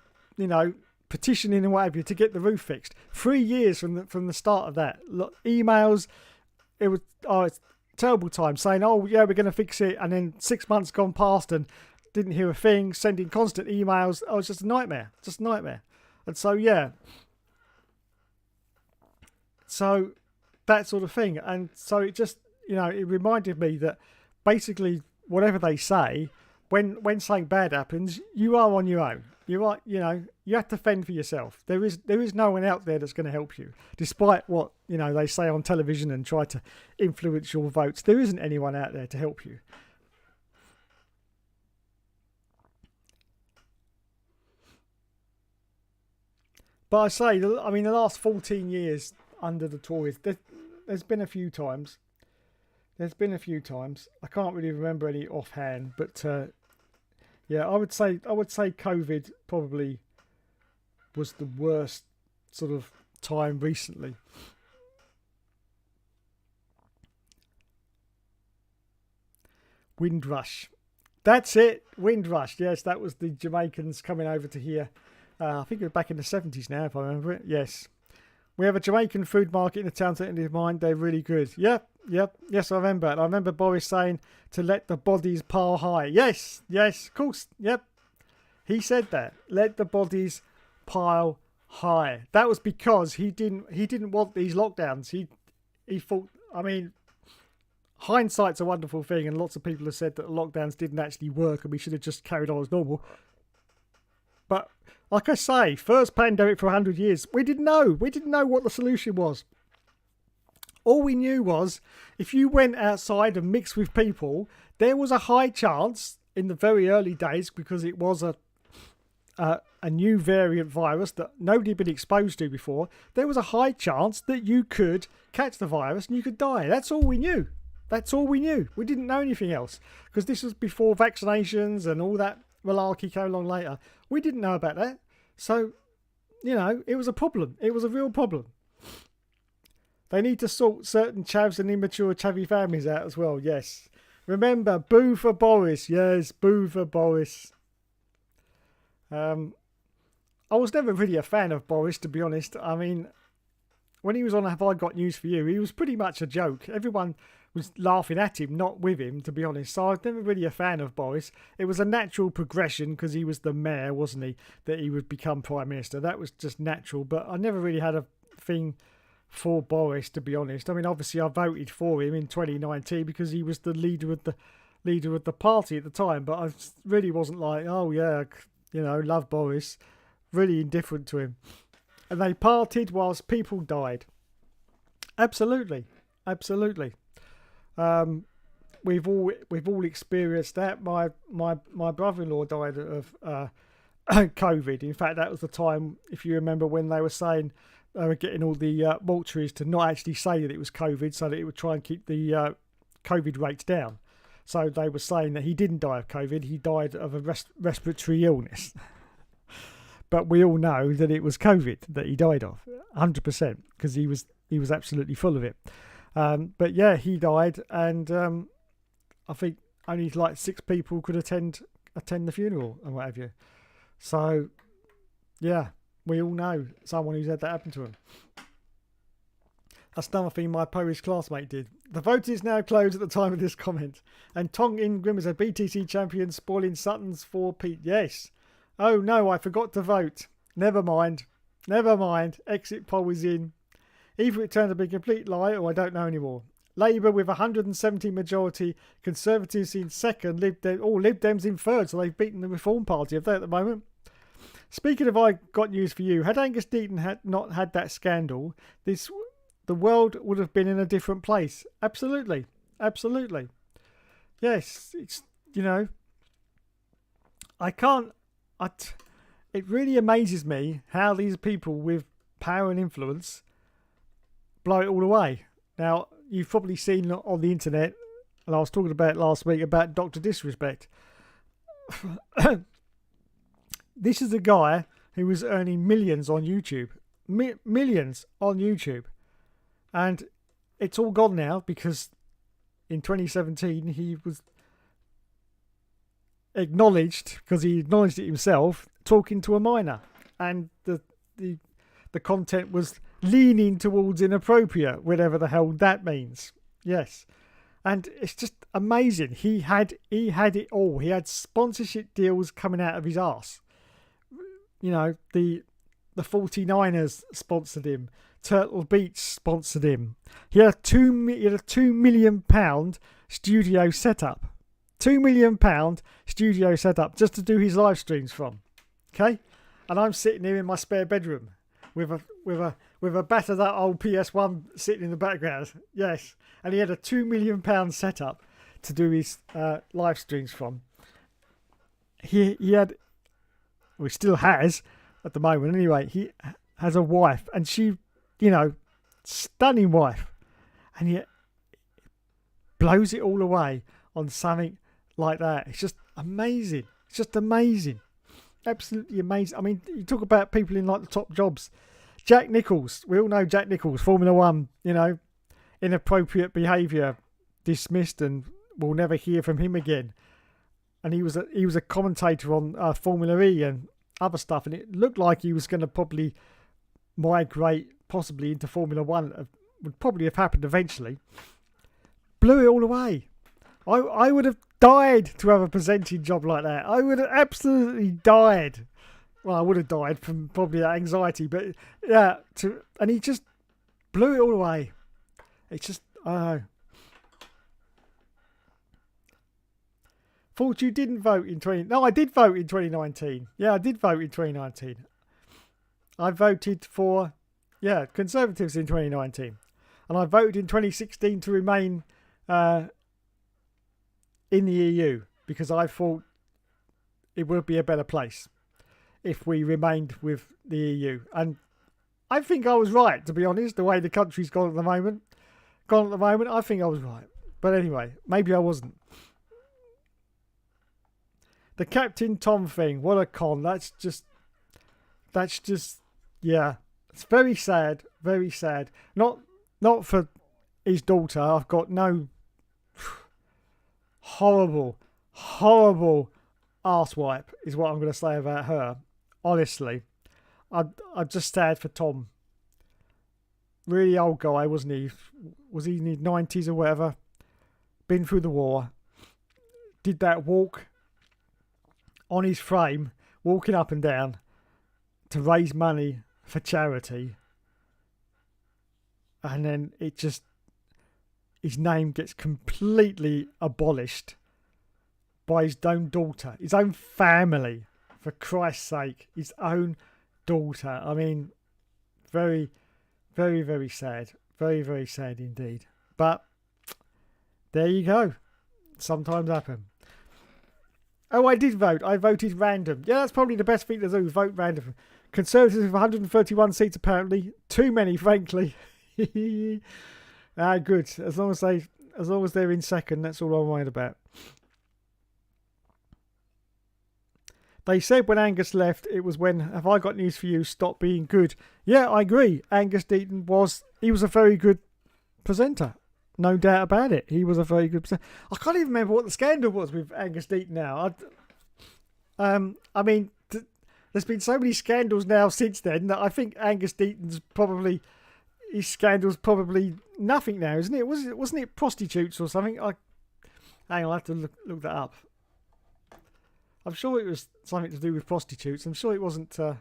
B: petitioning and whatever to get the roof fixed. 3 years from the start of that. Emails. It's a terrible time saying, "Oh yeah, we're going to fix it," and then 6 months gone past and didn't hear a thing. Sending constant emails. Oh, it's just a nightmare. Just a nightmare. And so yeah. So that sort of thing. And so it just, it reminded me that basically whatever they say, when something bad happens, you are on your own. You are, you have to fend for yourself. There is no one out there that's going to help you, despite what they say on television and try to influence your votes. There isn't anyone out there to help you. But I say, the last 14 years under the Tories, there's been a few times. I can't really remember any offhand, but yeah, I would say COVID probably was the worst sort of time recently. Windrush. That's it. Windrush. Yes, that was the Jamaicans coming over to here. I think it was back in the 70s now, if I remember it. Yes. We have a Jamaican food market in the town centre of mine. They're really good. Yep. Yes, I remember. And I remember Boris saying to let the bodies pile high. Yes, of course. Yep. He said that. Let the bodies pile high. That was because he didn't want these lockdowns. He thought, hindsight's a wonderful thing, and lots of people have said that lockdowns didn't actually work and we should have just carried on as normal. But like I say, first pandemic for 100 years, we didn't know. We didn't know what the solution was. All we knew was if you went outside and mixed with people, there was a high chance in the very early days, because it was a new variant virus that nobody had been exposed to before, there was a high chance that you could catch the virus and you could die. That's all we knew. We didn't know anything else, because this was before vaccinations and all that malarkey came along later. We didn't know about that. So, it was a problem. It was a real problem. They need to sort certain chavs and immature chavvy families out as well. Yes. Remember, boo for Boris. Yes, boo for Boris. I was never really a fan of Boris, to be honest. I mean, when he was on Have I Got News For You, he was pretty much a joke. Everyone was laughing at him, not with him, to be honest. So I was never really a fan of Boris. It was a natural progression because he was the mayor, wasn't he, that he would become Prime Minister. That was just natural. But I never really had a thing for Boris, to be honest. I mean, obviously I voted for him in 2019 because he was the leader of the party at the time. But I really wasn't like, oh yeah, you know, love Boris. Really indifferent to him. And they parted whilst people died. Absolutely. We've all experienced that. My brother-in-law died of COVID. In fact, that was the time, if you remember, when they were saying they were getting all the mortuaries to not actually say that it was COVID, so that it would try and keep the COVID rates down. So they were saying that he didn't die of COVID. He died of a respiratory illness. But we all know that it was COVID that he died of, 100%, because he was absolutely full of it. But yeah, he died, and I think only like 6 people could attend the funeral and what have you. So yeah, we all know someone who's had that happen to him. That's another thing my Polish classmate did. The vote is now closed at the time of this comment. And Tong Ingram is a BTC champion, spoiling Sutton's 4P. Yes. Oh no, I forgot to vote. Never mind. Exit poll is in. Either it turned to be a complete lie or I don't know anymore. Labour with 170 majority, Conservatives in second, Lib Dems in third, so they've beaten the Reform Party, have they, at the moment? Speaking of I Got News For You, had Angus Deaton not had that scandal, the world would have been in a different place. Absolutely. Yes, it's, you know, it really amazes me how these people with power and influence blow it all away. Now, you've probably seen on the internet, and I was talking about it last week, about Dr. Disrespect. This is a guy who was earning millions on YouTube. Millions on YouTube. And it's all gone now because in 2017 he was acknowledged, because he acknowledged it himself, talking to a minor. And the content was leaning towards inappropriate, whatever the hell that means. Yes. And it's just amazing. He had it all. He had sponsorship deals coming out of his arse. You know, the 49ers sponsored him. Turtle Beach sponsored him. He had a £2 million studio setup. £2 million studio setup just to do his live streams from. Okay? And I'm sitting here in my spare bedroom with a battered up old PS1 sitting in the background. Yes. And he had a £2 million setup to do his live streams from. He still has at the moment anyway. He has a wife, and she, you know, stunning wife, and yet blows it all away on something like that. It's just amazing. It's just amazing. Absolutely amazing. I mean, you talk about people in like the top jobs. Jack Nicholls. We all know Jack Nicholls, Formula One, you know, inappropriate behaviour, dismissed, and we'll never hear from him again. And he was a commentator on Formula E and other stuff, and it looked like he was going to probably migrate possibly into Formula One. Would probably have happened eventually. Blew it all away. I would have died to have a presenting job like that. I would have absolutely died. Well, I would have died from probably that anxiety, but yeah. And he just blew it all away. It's just, I don't know. Thought you didn't vote in 20... No, I did vote in 2019. Yeah, I did vote in 2019. I voted for, Conservatives in 2019. And I voted in 2016 to remain in the EU, because I thought it would be a better place if we remained with the EU. And I think I was right, to be honest, the way the country's gone at the moment. I think I was right. But anyway, maybe I wasn't. The Captain Tom thing, what a con. That's just, yeah. It's very sad, very sad. Not not for his daughter. I've got no horrible, horrible arsewipe is what I'm going to say about her. Honestly, I'm just sad for Tom. Really old guy, wasn't he? Was he in his 90s or whatever? Been through the war. Did that walk on his frame, walking up and down to raise money for charity. And then it just, his name gets completely abolished by his own daughter, his own family, for Christ's sake, his own daughter. I mean, very, very, very sad. Very, very sad indeed. But there you go. Sometimes happen. Oh, I did vote. I voted random. Yeah, that's probably the best thing to do. Vote random. Conservatives have 131 seats apparently. Too many, frankly. Good. As long as they're in second, that's all I'm worried about. They said when Angus left, it was when Have I Got News For You stopped being good. Yeah, I agree. Angus Deaton was a very good presenter. No doubt about it. He was a very good presenter. I can't even remember what the scandal was with Angus Deaton now. I mean, there's been so many scandals now since then that I think Angus Deaton's probably, his scandal's probably nothing now, isn't it? Wasn't it prostitutes or something? Hang on, I'll have to look that up. I'm sure it was something to do with prostitutes. I'm sure it wasn't. I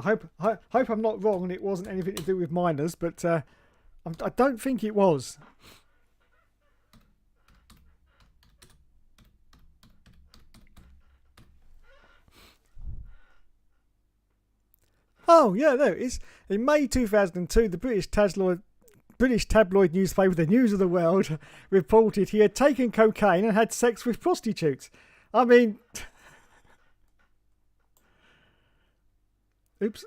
B: hope I'm not wrong and it wasn't anything to do with minors, but I don't think it was. Oh yeah, there it is. In May 2002, the British tabloid newspaper The News of the World reported he had taken cocaine and had sex with prostitutes. I mean, oops.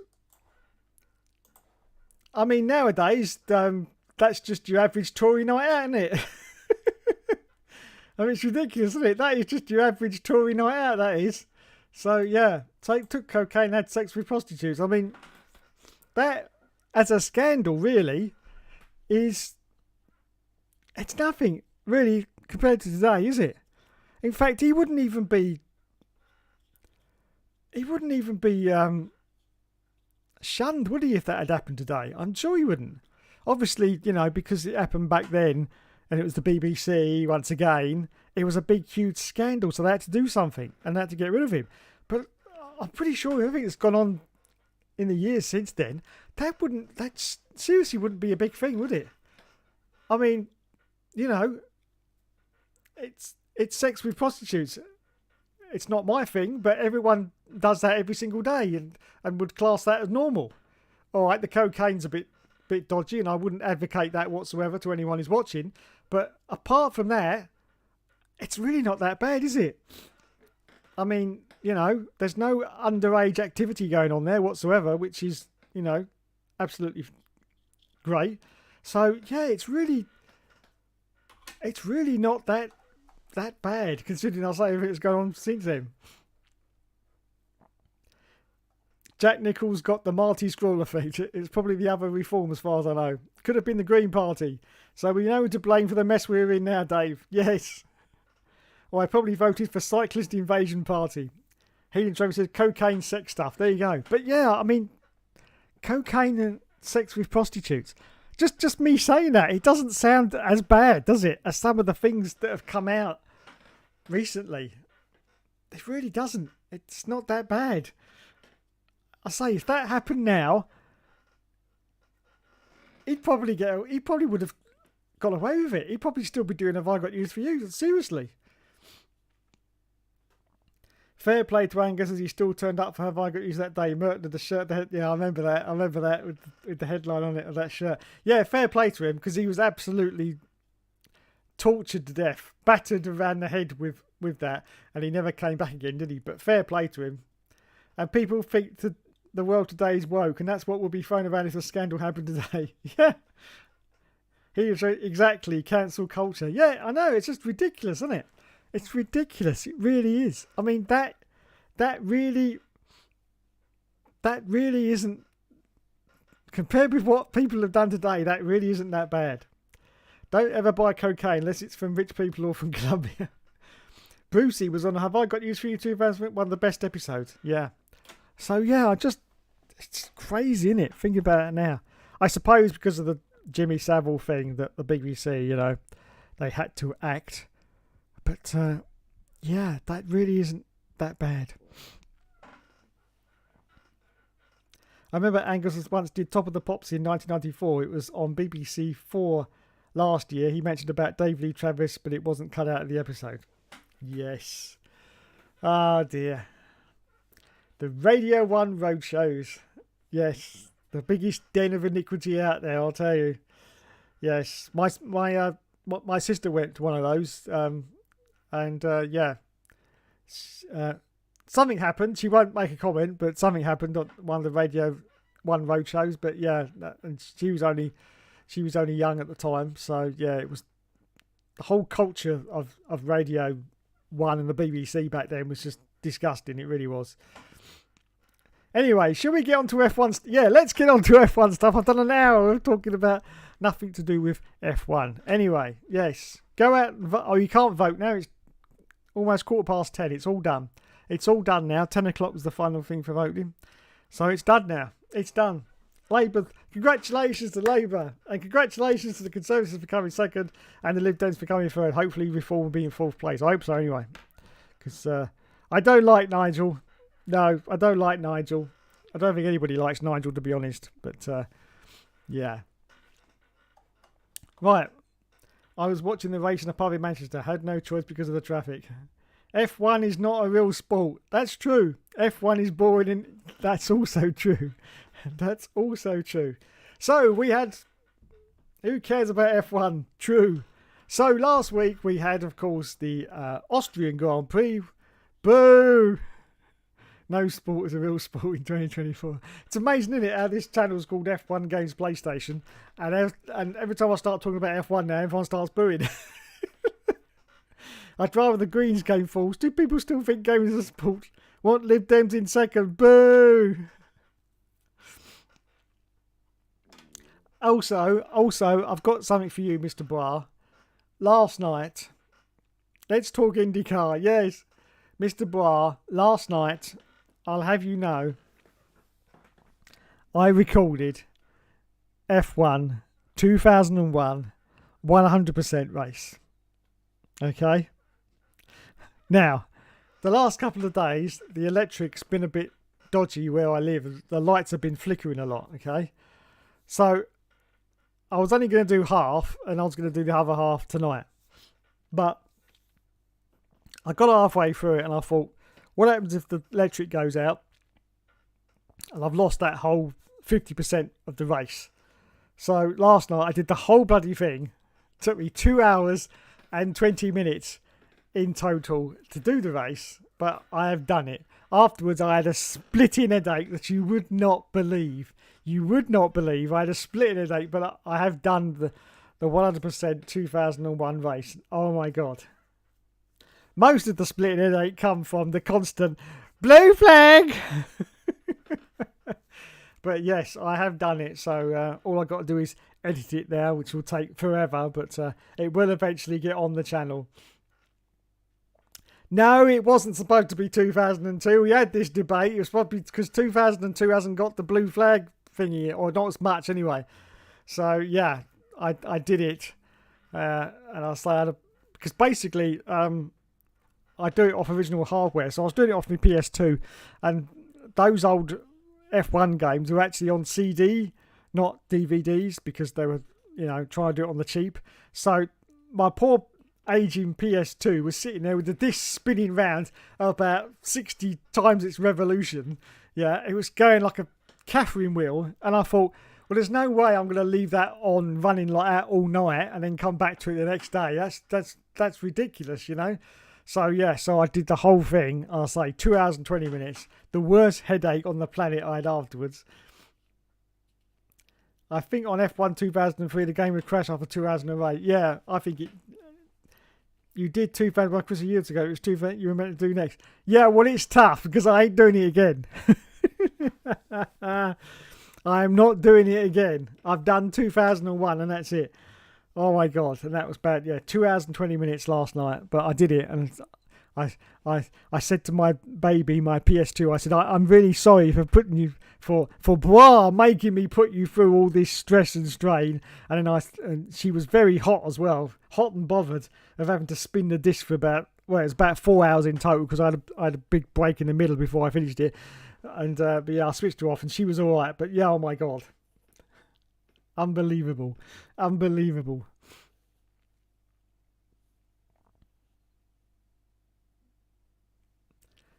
B: I mean, nowadays, that's just your average Tory night out, isn't it? I mean, it's ridiculous, isn't it? That is just your average Tory night out, that is. So, yeah, took cocaine and had sex with prostitutes. I mean, that, as a scandal, really, it's nothing, really, compared to today, is it? In fact, he wouldn't even be shunned, would he, if that had happened today? I'm sure he wouldn't. Obviously, because it happened back then, and it was the BBC, once again, it was a big, huge scandal, so they had to do something, and they had to get rid of him. But I'm pretty sure everything that's gone on in the years since then, that seriously wouldn't be a big thing, would it? I mean, it's sex with prostitutes. It's not my thing, but everyone does that every single day and would class that as normal. All right, the cocaine's a bit dodgy, and I wouldn't advocate that whatsoever to anyone who's watching. But apart from that, it's really not that bad, is it? I mean, there's no underage activity going on there whatsoever, which is, absolutely great. So yeah, it's really not that bad, considering I say everything's going on since then. Jack Nicholls got the Marty Scroll effect. It's probably the other reform as far as I know. Could have been the Green Party. So we know who to blame for the mess we're in now, Dave. Yes. Well, I probably voted for Cyclist Invasion Party. Helium Travis says cocaine sex stuff. There you go. But yeah, I mean, cocaine and sex with prostitutes. Just me saying that, it doesn't sound as bad, does it, as some of the things that have come out recently. It really doesn't. It's not that bad. I say, if that happened now, he'd probably would have got away with it. He'd probably still be doing Have I Got News For You. Seriously. Fair play to Angus as he still turned up for Have I Got News that day. Merton had the shirt. Yeah, I remember that with the headline on it of that shirt. Yeah, fair play to him because he was absolutely tortured to death, battered around the head with that, and he never came back again, did he? But fair play to him. And people think the world today is woke, and that's what will be thrown around if a scandal happened today. Yeah. He is exactly cancel culture. Yeah, I know. It's just ridiculous, isn't it? It's ridiculous. It really is. I mean, that really that really isn't, compared with what people have done today, that really isn't that bad. Don't ever buy cocaine unless it's from rich people or from Colombia. Brucey was on Have I Got News for You 2000, one of the best episodes. Yeah. So yeah, it's crazy, isn't it? Think about it now. I suppose because of the Jimmy Savile thing that the BBC, you know, they had to act. But yeah, that really isn't that bad. I remember Angus once did Top of the Pops in 1994. It was on BBC 4 last year. He mentioned about Dave Lee Travis, but it wasn't cut out of the episode. Yes. Oh dear. The Radio 1 roadshows. Yes. The biggest den of iniquity out there, I'll tell you. Yes. My sister went to one of those. Yeah. Something happened. She won't make a comment, but something happened on one of the Radio 1 roadshows. But yeah, and she was only young at the time. So yeah, it was the whole culture of Radio 1 and the BBC back then was just disgusting. It really was. Anyway, shall we get on to F1? Yeah, let's get on to F1 stuff. I've done an hour of talking about nothing to do with F1. Anyway, yes, go out and vote. Oh, you can't vote now. It's almost 10:15. It's all done. It's all done now. 10 o'clock was the final thing for voting. So it's done now. It's done. Labour, congratulations to Labour. And congratulations to the Conservatives for coming second and the Lib Dems for coming third. Hopefully Reform will be in fourth place. I hope so anyway. Because I don't like Nigel. No, I don't like Nigel. I don't think anybody likes Nigel, to be honest. But yeah. Right. I was watching the race in a pub in Manchester. Had no choice because of the traffic. F1 is not a real sport. That's true. F1 is boring, and that's also true. That's also true. So we had... Who cares about F1? True. So last week we had, of course, the Austrian Grand Prix. Boo! No sport is a real sport in 2024. It's amazing, isn't it, how this channel's called F1 Games PlayStation. And every time I start talking about F1 now, everyone starts booing. I'd rather the Greens game falls. Do people still think games are a sport? Want Lib Dems in second? Boo! Also, I've got something for you, Mr. Bra. Last night, let's talk IndyCar. Yes, Mr. Bra, last night, I'll have you know, I recorded F1 2001 100% race. Okay? Now, the last couple of days, the electric's been a bit dodgy where I live. The lights have been flickering a lot, okay? So, I was only going to do half, and I was going to do the other half tonight. But I got halfway through it, and I thought, what happens if the electric goes out? And I've lost that whole 50% of the race. So, last night, I did the whole bloody thing. It took me 2 hours and 20 minutes in total to do the race, but I have done it. Afterwards, I had a splitting headache that you would not believe. You would not believe. I had a splitting headache, but I have done the 100% 2001 race. Oh my God. Most of the splitting headache come from the constant blue flag. But yes, I have done it. So all I've got to do is edit it now, which will take forever, but it will eventually get on the channel. No, it wasn't supposed to be 2002. We had this debate. It was probably because 2002 hasn't got the blue flag thingy, or not as much anyway. So yeah, I did it, and I say because basically I do it off original hardware. So I was doing it off my PS2, and those old F1 games were actually on CD, not DVDs, because they were, you know, trying to do it on the cheap. So my poor aging PS2 was sitting there with the disc spinning round about 60 times its revolution. Yeah, it was going like a Catherine wheel, and I thought, well, there's no way I'm going to leave that on running like that all night and then come back to it the next day. That's ridiculous, you know. So yeah, so I did the whole thing. I'll say 2 hours and 20 minutes. The worst headache on the planet I had afterwards. I think on F1 2003 the game would crash after 2008. Yeah, I think it. You did 2001 Chris a year ago. It was 2000 you were meant to do next. Yeah, well, it's tough because I ain't doing it again. I am not doing it again. I've done 2001 and that's it. Oh my God. And that was bad. Yeah, 2 hours and 20 minutes last night, but I did it. And I said to my baby, my PS2, I said, I'm really sorry for putting you, for making me put you through all this stress and strain. And then and she was very hot as well, hot and bothered of having to spin the disc for it was about 4 hours in total because I had a big break in the middle before I finished it. And but yeah, I switched her off and she was all right. But yeah, oh my God. Unbelievable.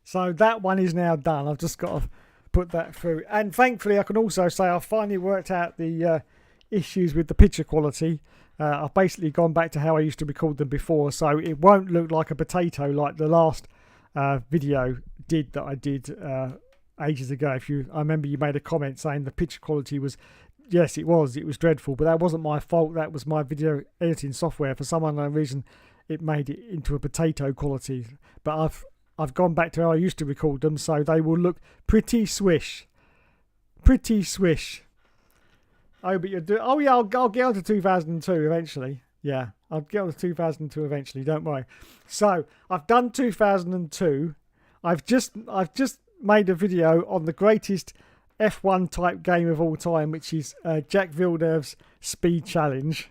B: So that one is now done. I've just got to put that through. And thankfully, I can also say I finally worked out the issues with the picture quality. I've basically gone back to how I used to record them before. So it won't look like a potato like the last video did that I did ages ago. I remember you made a comment saying the picture quality was, yes, it was dreadful, but that wasn't my fault. That was my video editing software. For some unknown reason, it made it into a potato quality. But I've gone back to how I used to record them, so they will look pretty swish. Oh, but I'll get on to 2002 eventually. Yeah, I'll get on to 2002 eventually. Don't worry. So I've done 2002. I've just made a video on the greatest F1 type game of all time, which is Jacques Villeneuve's Speed Challenge.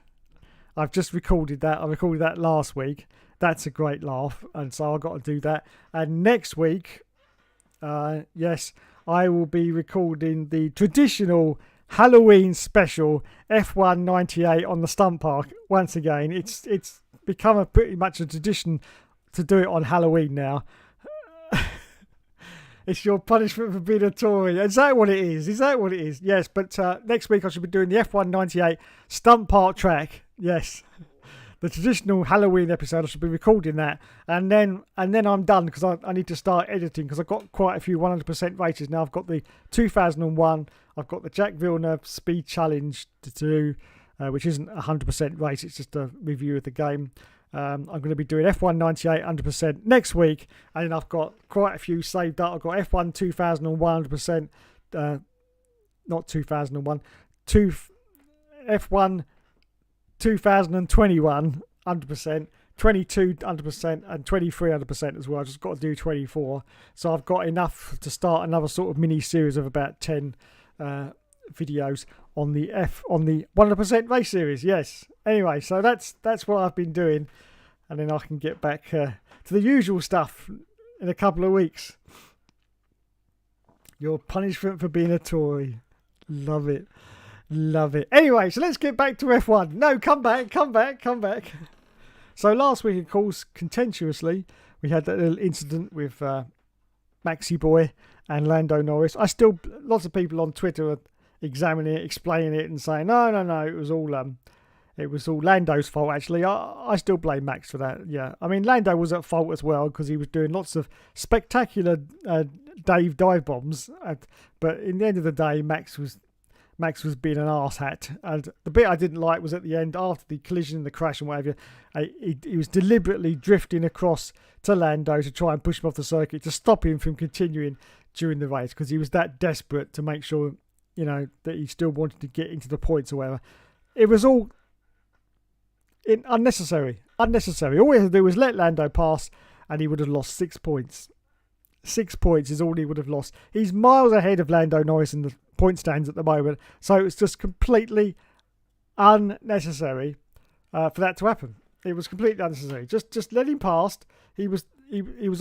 B: I've just recorded that. I recorded that last week. That's a great laugh, and so I've got to do that. And next week, yes, I will be recording the traditional Halloween special F1 98 on the stunt park. Once again, it's become pretty much a tradition to do it on Halloween now. It's your punishment for being a Tory. Is that what it is? Yes, but next week I should be doing the F1 98 stunt park track. Yes. The traditional Halloween episode, I should be recording that, and then I'm done because I need to start editing because I've got quite a few 100% races now. I've got the 2001, I've got the Jacques Villeneuve Speed Challenge to do, which isn't a 100% race, it's just a review of the game. I'm going to be doing F1 98 100% next week, and then I've got quite a few saved up. I've got F1 2001 100%, not 2001, F1 2021 100%, 22 100%, and 23 100% as well. I've just got to do 24, so I've got enough to start another sort of mini series of about 10 videos on the 100% race series. Yes. Anyway, so that's what I've been doing, and then I can get back to the usual stuff in a couple of weeks. Your punishment for being a Tory. Love it. Anyway, so let's get back to F1. No, come back. So last week, of course, contentiously, we had that little incident with Maxi Boy and Lando Norris. Lots of people on Twitter are examining it, explaining it, and saying, no, it was all Lando's fault, actually. I still blame Max for that, yeah. I mean, Lando was at fault as well because he was doing lots of spectacular dive bombs. But in the end of the day, Max was being an arsehat, and the bit I didn't like was at the end after the collision, the crash and whatever. He was deliberately drifting across to Lando to try and push him off the circuit to stop him from continuing during the race because he was that desperate to make sure, that he still wanted to get into the points or whatever. It was all unnecessary. All he had to do was let Lando pass, and he would have lost 6 points. 6 points is all he would have lost. He's miles ahead of Lando Norris in the point stands at the moment, so it's just completely unnecessary for that to happen. It was completely unnecessary. Just let him past. He was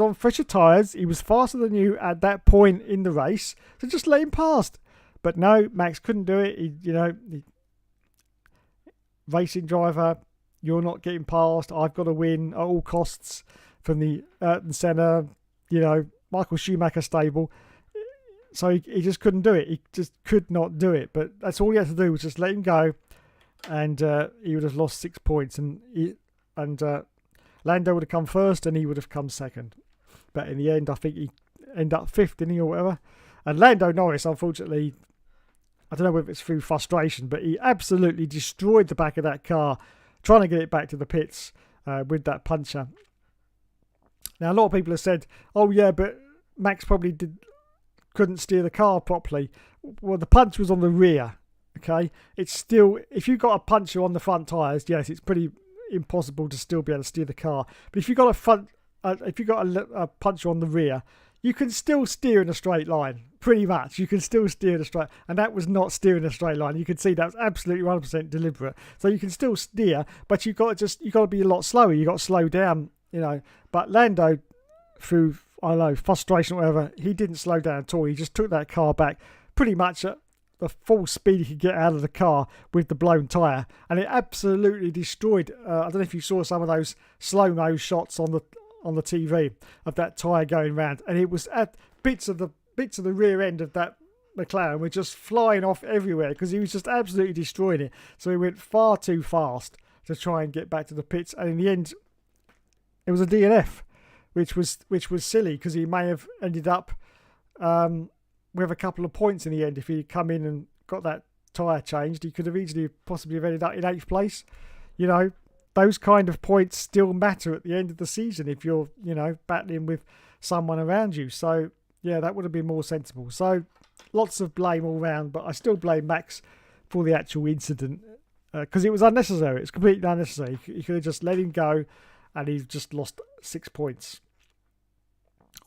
B: on fresher tyres. He was faster than you at that point in the race, so just let him past. But no, Max couldn't do it. Racing driver, you're not getting past. I've got to win at all costs from the Ayrton Senna, Michael Schumacher stable. So he just couldn't do it. He just could not do it. But that's all he had to do was just let him go, and he would have lost 6 points. And Lando would have come first, and he would have come second. But in the end, I think he ended up fifth, didn't he, or whatever. And Lando Norris, unfortunately, I don't know whether it's through frustration, but he absolutely destroyed the back of that car, trying to get it back to the pits with that puncher. Now, a lot of people have said, oh, yeah, but Max probably couldn't steer the car properly. Well, the punch was on the rear. Okay, it's still, if you've got a puncher on the front tyres, yes, it's pretty impossible to still be able to steer the car. But if you've got a puncher on the rear, you can still steer in a straight line. Pretty much, you can still steer in a straight, and that was not steering a straight line. You can see that's absolutely 100% deliberate. So you can still steer, but you've got to be a lot slower. You got to slow down, you know. But Lando, through frustration or whatever, he didn't slow down at all. He just took that car back pretty much at the full speed he could get out of the car with the blown tyre, and it absolutely destroyed. I don't know if you saw some of those slow-mo shots on the TV of that tyre going round, and it was at bits of the rear end of that McLaren were just flying off everywhere because he was just absolutely destroying it. So he went far too fast to try and get back to the pits, and in the end, it was a DNF, which was silly because he may have ended up with a couple of points in the end. If he'd come in and got that tyre changed, he could have easily possibly have ended up in 8th place. You know, those kind of points still matter at the end of the season if you're, you know, battling with someone around you. So yeah, that would have been more sensible. So lots of blame all round, but I still blame Max for the actual incident because it was unnecessary. It's completely unnecessary. You could have just let him go, and he's just lost 6 points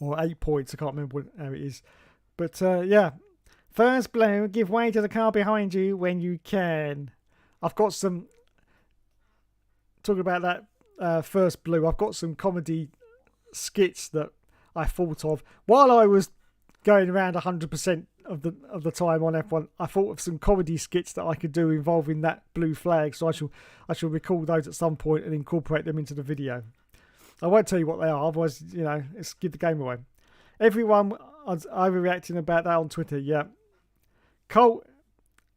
B: or 8 points. I can't remember how it is. But yeah, first blow, give way to the car behind you when you can. I've got some, talking about that first blue, I've got some comedy skits that I thought of while I was going around 100% of the time on F1. I thought of some comedy skits that I could do involving that blue flag, so I shall record those at some point and incorporate them into the video. I won't tell you what they are, otherwise, you know, let's give the game away. Everyone was overreacting about that on Twitter. Yeah, Colt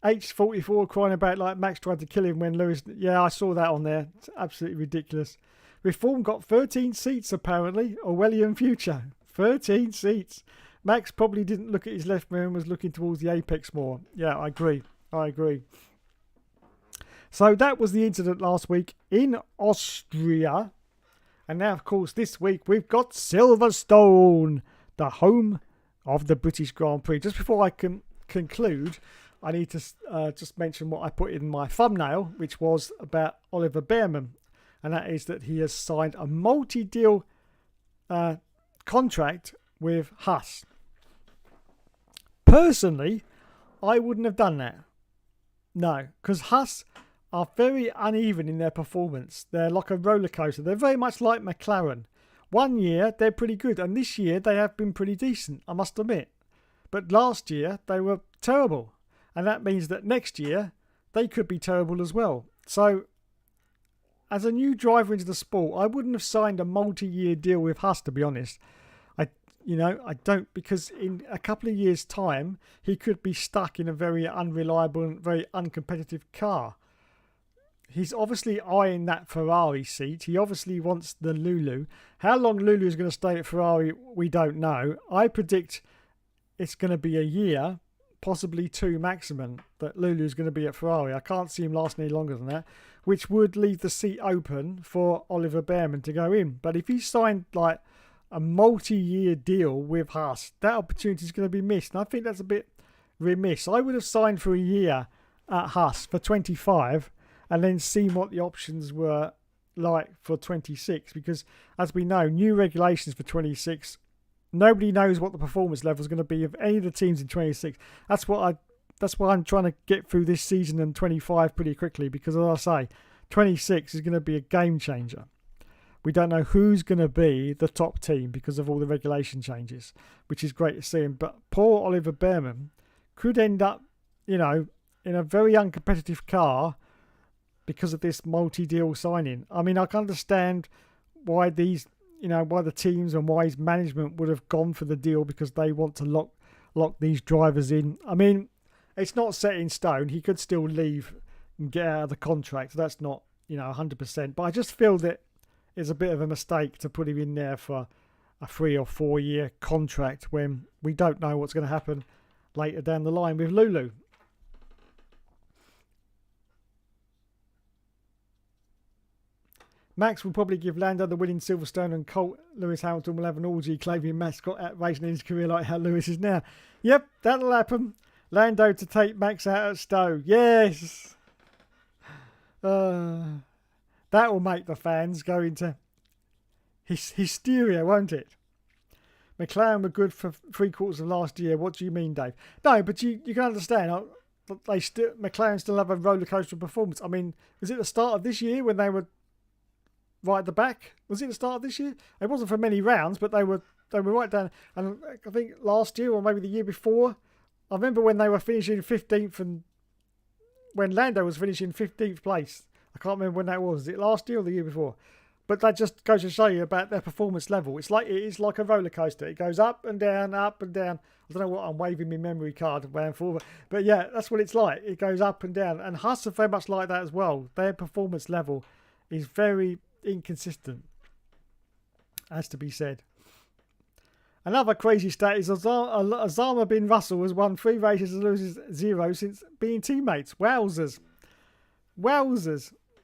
B: H44 crying about like Max tried to kill him when Lewis. Yeah, I saw that on there. It's absolutely ridiculous. Reform got 13 seats apparently. Orwellian future. 13 seats. Max probably didn't look at his left mirror and was looking towards the apex more. Yeah, I agree. So that was the incident last week in Austria. And now, of course, this week we've got Silverstone, the home of the British Grand Prix. Just before I can conclude, I need to just mention what I put in my thumbnail, which was about Oliver Bearman. And that is that he has signed a multi-deal contract with Haas. Personally, I wouldn't have done that. No, because Haas are very uneven in their performance. They're like a roller coaster. They're very much like McLaren. One year, they're pretty good. And this year, they have been pretty decent, I must admit. But last year, they were terrible. And that means that next year, they could be terrible as well. So, as a new driver into the sport, I wouldn't have signed a multi-year deal with Haas, to be honest. I don't, because in a couple of years' time, he could be stuck in a very unreliable and very uncompetitive car. He's obviously eyeing that Ferrari seat. He obviously wants the Lulu. How long Lulu is going to stay at Ferrari, we don't know. I predict it's going to be a year, possibly 2 maximum, that Lulu is going to be at Ferrari. I can't see him lasting any longer than that, which would leave the seat open for Oliver Bearman to go in. But if he signed like a multi-year deal with Haas, that opportunity is going to be missed. And I think that's a bit remiss. I would have signed for a year at Haas for 25 and then seen what the options were like for 26. Because as we know, new regulations for 26, nobody knows what the performance level is going to be of any of the teams in 26. That's why I'm trying to get through this season and 25 pretty quickly. Because as I say, 26 is going to be a game changer. We don't know who's going to be the top team because of all the regulation changes, which is great to see him. But poor Oliver Bearman could end up, in a very uncompetitive car because of this multi-deal signing. I mean, I can understand why why the teams and why his management would have gone for the deal, because they want to lock these drivers in. I mean, it's not set in stone. He could still leave and get out of the contract. So that's not, 100%. But I just feel that it's a bit of a mistake to put him in there for a 3 or 4 year contract when we don't know what's going to happen later down the line with Lulu. Max will probably give Lando the win in Silverstone, and Colt Lewis Hamilton will have an orgy claiming Max got out racing in his career like how Lewis is now. Yep, that'll happen. Lando to take Max out at Stowe. Yes. That will make the fans go into hysteria, won't it? McLaren were good for 3/4 of last year. What do you mean, Dave? No, but you can understand. McLaren still have a roller coaster performance. I mean, was it the start of this year when they were right at the back? Was it the start of this year? It wasn't for many rounds, but they were right down. And I think last year or maybe the year before, I remember when they were finishing 15th and when Lando was finishing 15th place. I can't remember when that was. Was it last year or the year before? But that just goes to show you about their performance level. It is like a roller coaster. It goes up and down, up and down. I don't know what I'm waving my memory card around for, but yeah, that's what it's like. It goes up and down. And Haas are very much like that as well. Their performance level is very inconsistent, as to be said. Another crazy stat is Osama bin Russell has won 3 races and loses 0 since being teammates. Wowzers.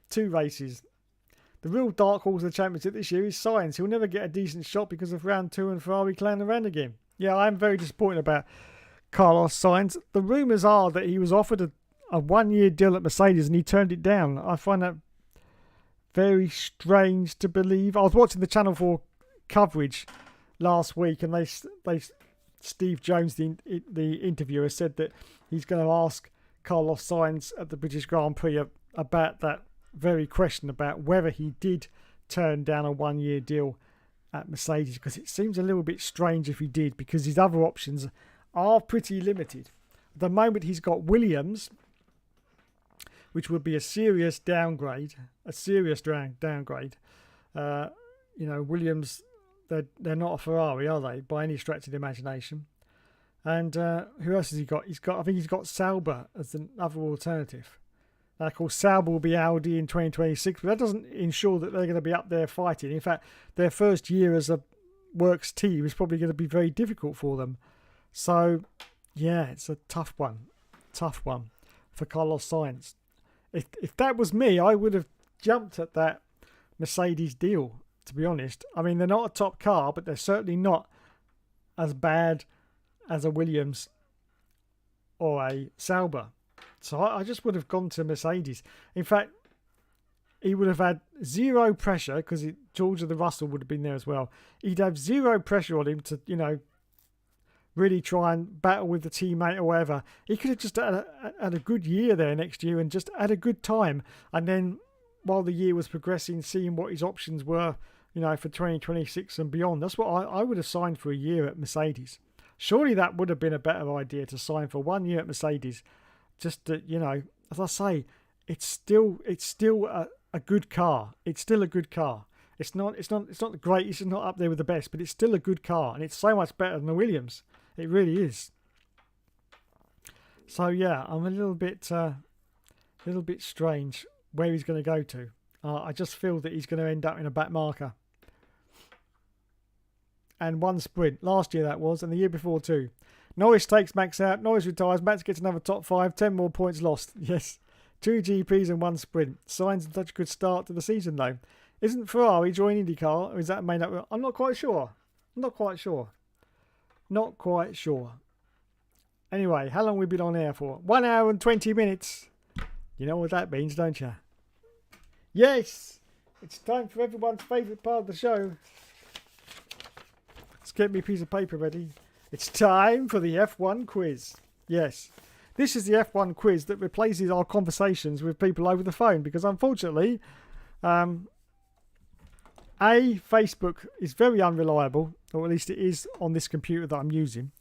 B: 2 races. The real dark horse of the championship this year is Sainz. He'll never get a decent shot because of round 2 and Ferrari clowning around again. Yeah, I'm very disappointed about Carlos Sainz. The rumours are that he was offered a 1-year deal at Mercedes and he turned it down. I find that very strange to believe. I was watching the Channel 4 coverage last week, and Steve Jones, the interviewer, said that he's going to ask Carlos Sainz at the British Grand Prix about that very question about whether he did turn down a 1-year deal at Mercedes, because it seems a little bit strange if he did, because his other options are pretty limited. At the moment, he's got Williams, which would be a serious downgrade. Williams, they're not a Ferrari, are they, by any stretch of the imagination? And who else has he got? I think he's got Sauber as another alternative. Now, of course, Sauber will be Audi in 2026, but that doesn't ensure that they're going to be up there fighting. In fact, their first year as a works team is probably going to be very difficult for them. So, yeah, it's a tough one for Carlos Sainz. If that was me, I would have jumped at that Mercedes deal, to be honest. I mean, they're not a top car, but they're certainly not as bad as a Williams or a Sauber. So I just would have gone to Mercedes. In fact, he would have had 0 pressure, because George of the Russell would have been there as well. He'd have 0 pressure on him to, really try and battle with the teammate or whatever. He could have just had a good year there next year and just had a good time. And then while the year was progressing, seeing what his options were, for 2026 and beyond. That's what I would have signed for a year at Mercedes. Surely that would have been a better idea, to sign for 1 year at Mercedes. Just to, as I say, it's still a good car. It's still a good car. It's not the greatest. It's not up there with the best, but it's still a good car, and it's so much better than the Williams. It really is. So yeah, I'm a little bit strange where he's going to go to. I just feel that he's going to end up in a back marker. And 1 sprint last year that was, and the year before too. Norris takes Max out. Norris retires. Max gets another top 5. 10 more points lost. Yes, 2 GPs and 1 sprint. Signs of such a good start to the season though. Isn't Ferrari joining IndyCar, or is that made up? I'm not quite sure. Not quite sure. Anyway, how long have we been on air for? 1 hour and 20 minutes. You know what that means, don't you? Yes, it's time for everyone's favourite part of the show. Let's get me a piece of paper ready. It's time for the F1 quiz. Yes, this is the F1 quiz that replaces our conversations with people over the phone, because unfortunately, Facebook is very unreliable, or at least it is on this computer that I'm using.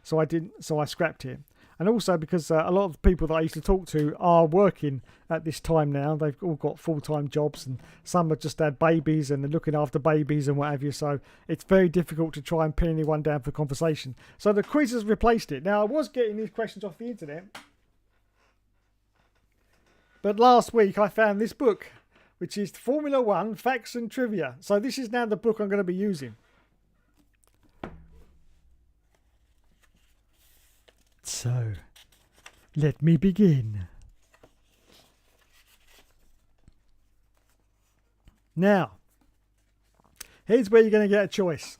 B: So I scrapped it. And also because a lot of people that I used to talk to are working at this time now. They've all got full-time jobs, and some have just had babies and they're looking after babies and what have you. So it's very difficult to try and pin anyone down for conversation. So the quiz has replaced it. Now, I was getting these questions off the internet, but last week I found this book, which is Formula One Facts and Trivia. So this is now the book I'm going to be using. So, let me begin. Now, here's where you're going to get a choice.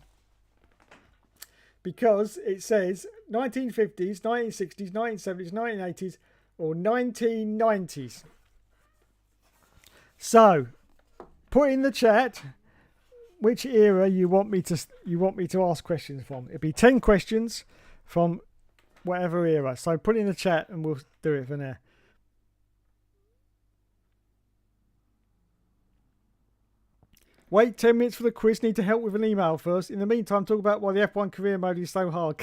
B: Because it says 1950s, 1960s, 1970s, 1980s, or 1990s. So, put in the chat which era you want me to ask questions from. It'll be 10 questions from whatever era. So put it in the chat and we'll do it from there. Wait 10 minutes for the quiz. Need to help with an email first. In the meantime, talk about why the F1 career mode is so hard.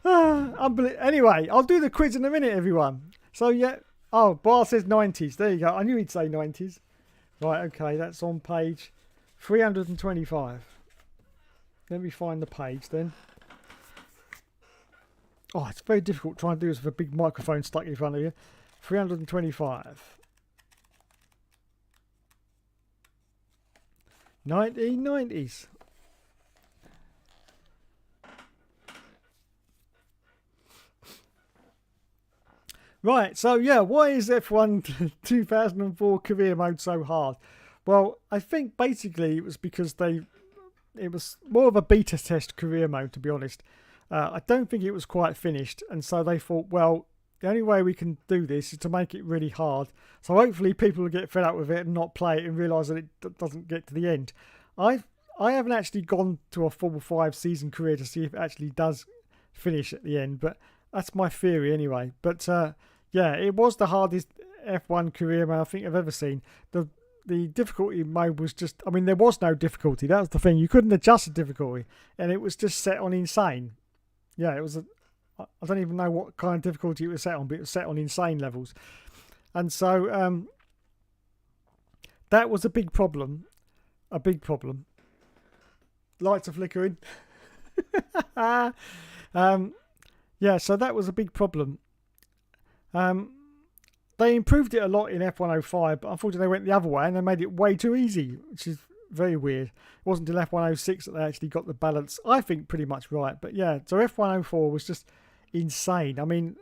B: Anyway, I'll do the quiz in a minute, everyone. So, yeah. Oh, Bar says 90s. There you go. I knew he'd say 90s. Right, okay. That's on page 325. Let me find the page then. Oh, it's very difficult trying to do this with a big microphone stuck in front of you. 325. 1990s. Right, so yeah, why is F1 2004 career mode so hard? Well, I think basically it was because it was more of a beta test career mode, to be honest. I don't think it was quite finished, and so they thought, well, the only way we can do this is to make it really hard. So hopefully people will get fed up with it and not play it and realise that it doesn't get to the end. I haven't actually gone to a full 5-season career to see if it actually does finish at the end, but that's my theory anyway. But yeah, it was the hardest F1 career mode I think I've ever seen. The difficulty mode was just, I mean, there was no difficulty. That was the thing. You couldn't adjust the difficulty, and it was just set on insane. Yeah, it was I don't even know what kind of difficulty it was set on, but it was set on insane levels. And so that was a big problem. A big problem. Lights are flickering. Yeah, so that was a big problem. They improved it a lot in F105, but unfortunately they went the other way and they made it way too easy, which is very weird. It wasn't until F106 that they actually got the balance, I think, pretty much right. But yeah, so F104 was just insane. I mean,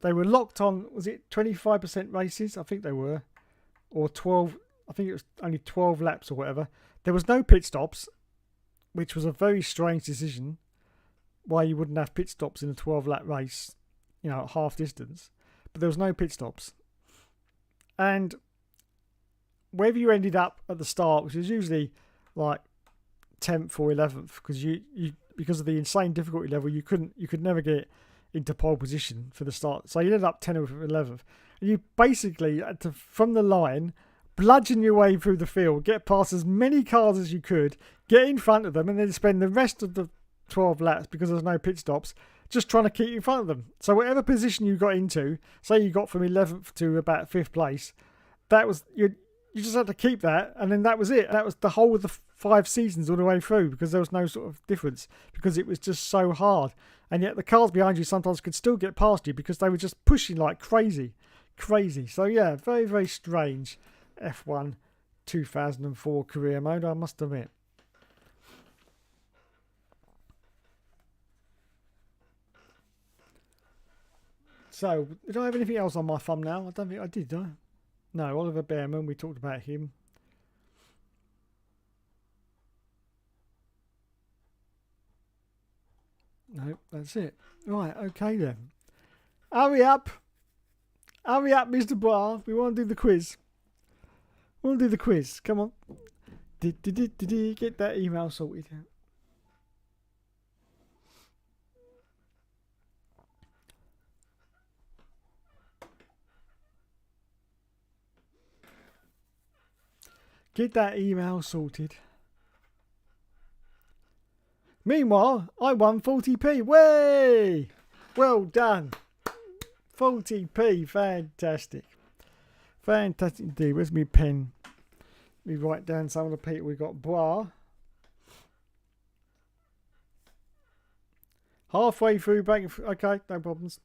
B: they were locked on, was it 25% races? I think they were. Or 12, I think it was only 12 laps or whatever. There was no pit stops, which was a very strange decision. Why you wouldn't have pit stops in a 12-lap race, you know, at half distance. But there was no pit stops. And wherever you ended up at the start, which was usually like 10th or 11th, because you because of the insane difficulty level, you could never get into pole position for the start. So you ended up 10th or 11th. And you basically had to, from the line, bludgeon your way through the field, get past as many cars as you could, get in front of them, and then spend the rest of the 12 laps, because there's no pit stops, just trying to keep in front of them. So whatever position you got into, say you got from 11th to about 5th place, that was you just had to keep that, and then that was it. That was the whole of the 5 seasons all the way through, because there was no sort of difference, because it was just so hard. And yet the cars behind you sometimes could still get past you because they were just pushing like crazy. So yeah, very, very strange F1 2004 career mode, I must admit. So, did I have anything else on my thumbnail? I don't think I did, did I? No, Oliver Bearman, we talked about him. No, that's it. Right, okay then. Hurry up, Mr. Barr. We want to do the quiz. Come on. Get that email sorted. Get that email sorted. Meanwhile, I won 40p. Way! Well done. 40p. Fantastic. Fantastic indeed. Where's my pen? Let me write down some of the people we got. Bra. Halfway through, back. Okay, no problems.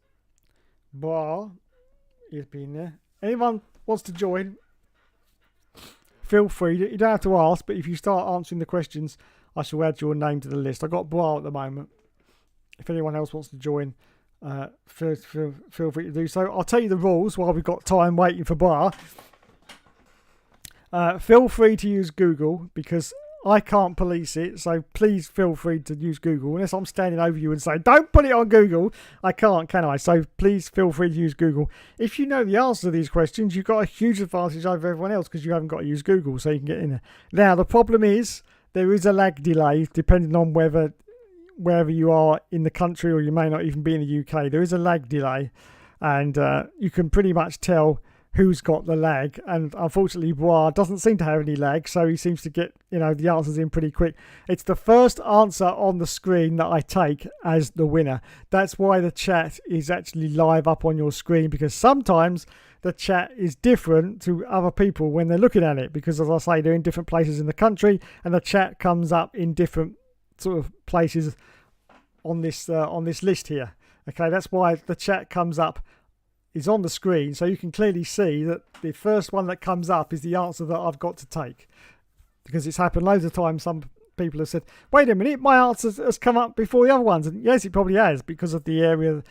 B: Bra. He's been there. Anyone wants to join? Feel free. You don't have to ask, but if you start answering the questions, I shall add your name to the list. I've got Bra at the moment. If anyone else wants to join, feel free to do so. I'll tell you the rules while we've got time waiting for Bra. Feel free to use Google because I can't police it, so please feel free to use Google. Unless I'm standing over you and saying, don't put it on Google, I can't, can I? So please feel free to use Google. If you know the answer to these questions, you've got a huge advantage over everyone else because you haven't got to use Google, so you can get in there. Now, the problem is there is a lag delay depending on wherever you are in the country, or you may not even be in the UK. There is a lag delay, and you can pretty much tell who's got the lag, and unfortunately Bois doesn't seem to have any lag, so he seems to get the answers in pretty quick. It's the first answer on the screen that I take as the winner. That's why the chat is actually live up on your screen, because sometimes the chat is different to other people when they're looking at it, because as I say, they're in different places in the country and the chat comes up in different sort of places on this list here. Okay, that's why the chat comes up, is on the screen, so you can clearly see that the first one that comes up is the answer that I've got to take, because it's happened loads of times. Some people have said, wait a minute, my answer has come up before the other ones, and yes, it probably has, because of the area,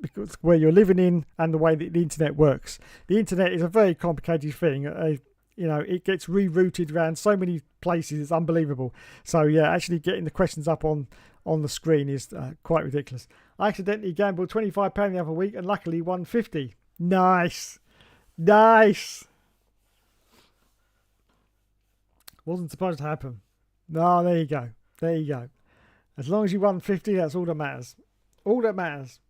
B: because where you're living in and the way that the internet works. The internet is a very complicated thing. It gets rerouted around so many places, it's unbelievable. So yeah, actually getting the questions up on the screen is quite ridiculous. I accidentally gambled £25 the other week and luckily won 50. Nice. Wasn't supposed to happen. No, there you go. As long as you won 50, that's all that matters. All that matters.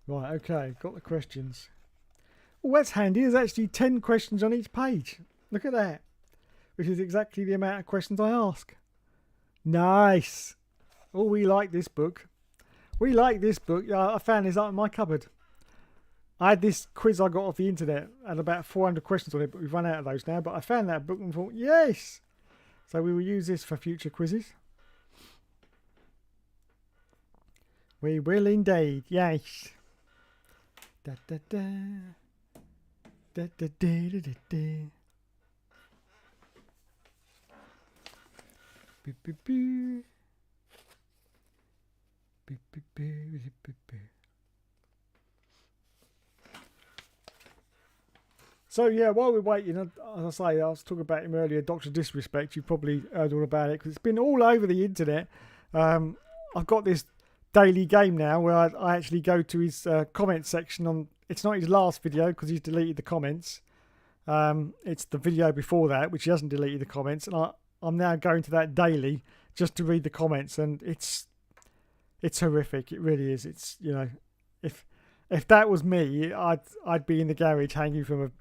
B: Right, okay, got the questions. Oh, that's handy. There's actually 10 questions on each page. Look at that. Which is exactly the amount of questions I ask. Nice. Oh, we like this book. I found this up in my cupboard. I had this quiz I got off the internet, had about 400 questions on it, but we've run out of those now. But I found that book and thought, yes! So we will use this for future quizzes. We will indeed, yes. Da da da. Da da da da da da. Boo boo boo. Boo boo boo boo boo. So yeah, while we're waiting, as I say, I was talking about him earlier, Dr. Disrespect. You probably heard all about it because it's been all over the internet. I've got this daily game now where I actually go to his comment section on. It's not his last video because he's deleted the comments. It's the video before that, which he hasn't deleted the comments, and I'm now going to that daily just to read the comments, and it's horrific. It really is. It's if that was me, I'd be in the garage hanging from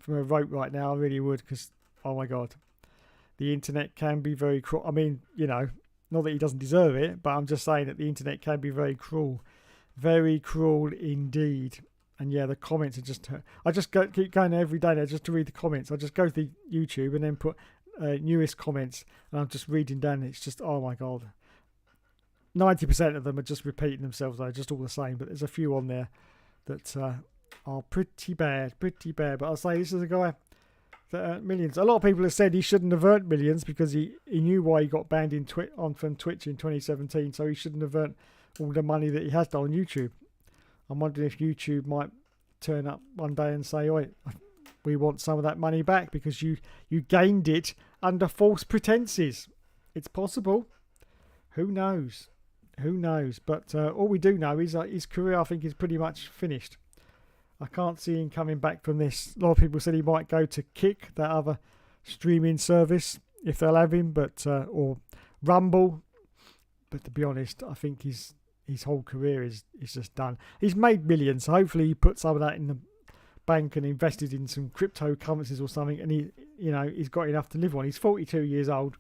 B: a rope right now. I really would, because oh my god, the internet can be very cruel. I mean, not that he doesn't deserve it, but I'm just saying that the internet can be very cruel indeed. And yeah, the comments are just. I just keep going every day there just to read the comments. I just go to the YouTube and then put newest comments, and I'm just reading down. And it's just oh my god. 90% of them are just repeating themselves. They're just all the same, but there's a few on there that are pretty bad. But I'll say this is a guy that earned millions. A lot of people have said he shouldn't have earned millions because he knew why he got banned from Twitch in 2017, so he shouldn't have earned all the money that he has done on YouTube. I'm wondering if YouTube might turn up one day and say, "Oi, we want some of that money back because you gained it under false pretenses." It's possible. Who knows? But all we do know is his career, I think, is pretty much finished. I can't see him coming back from this. A lot of people said he might go to Kick, that other streaming service, if they'll have him, or Rumble. But to be honest, I think his whole career is just done. He's made millions, so hopefully he put some of that in the bank and invested in some cryptocurrencies or something, and he's got enough to live on. He's 42 years old.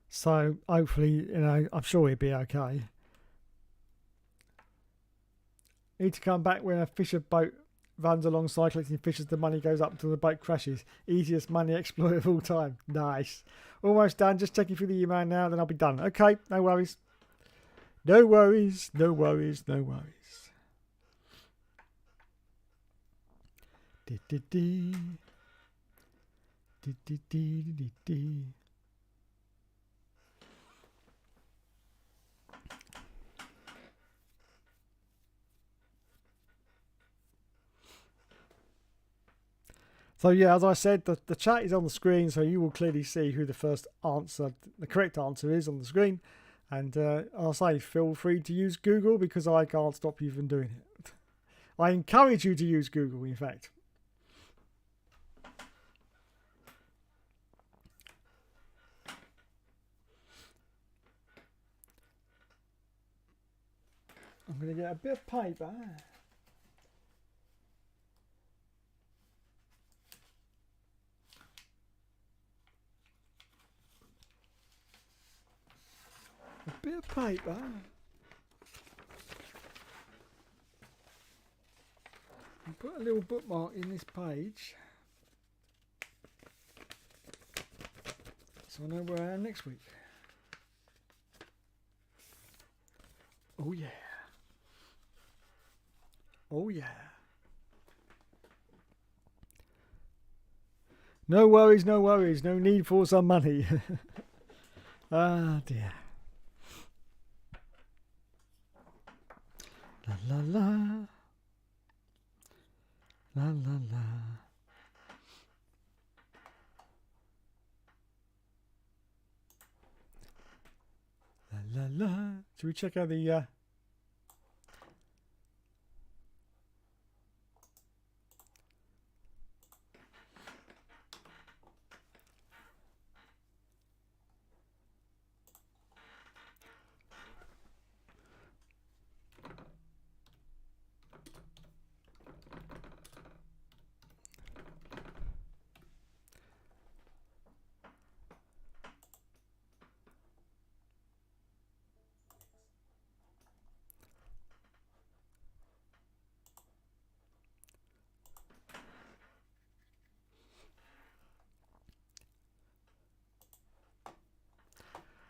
B: So hopefully, I'm sure he'll be okay. Need to come back when a fisher boat runs alongside collecting fish as the money goes up until the boat crashes. Easiest money exploit of all time. Nice. Almost done. Just checking through the email now, then I'll be done. Okay, no worries. No worries. Dee dee dee. Dee dee dee dee dee. So yeah, as I said, the chat is on the screen, so you will clearly see who the first answer, the correct answer is on the screen. And I'll say feel free to use Google because I can't stop you from doing it. I encourage you to use Google, in fact. I'm going to get a bit of paper. A bit of paper. And put a little bookmark in this page. So I know where I am next week. Oh yeah. Oh yeah. No worries, no worries. No need for some money. Ah dear. La la la. La la la. La la la. Should we check out the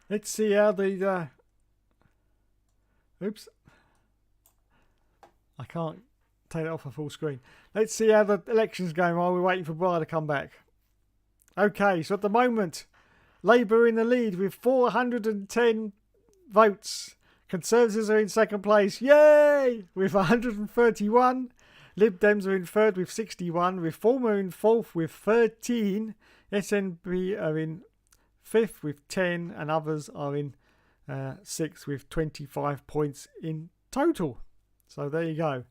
B: let's see how the oops. I can't take it off a full screen. Let's see how the election's going while we're waiting for Brian to come back. Okay, so at the moment, Labour in the lead with 410 votes. Conservatives are in second place. Yay! With 131. Lib Dems are in third with 61. Reform are in fourth with 13. SNP are in fifth with 10. And others are in sixth with 25 points in total. So there you go.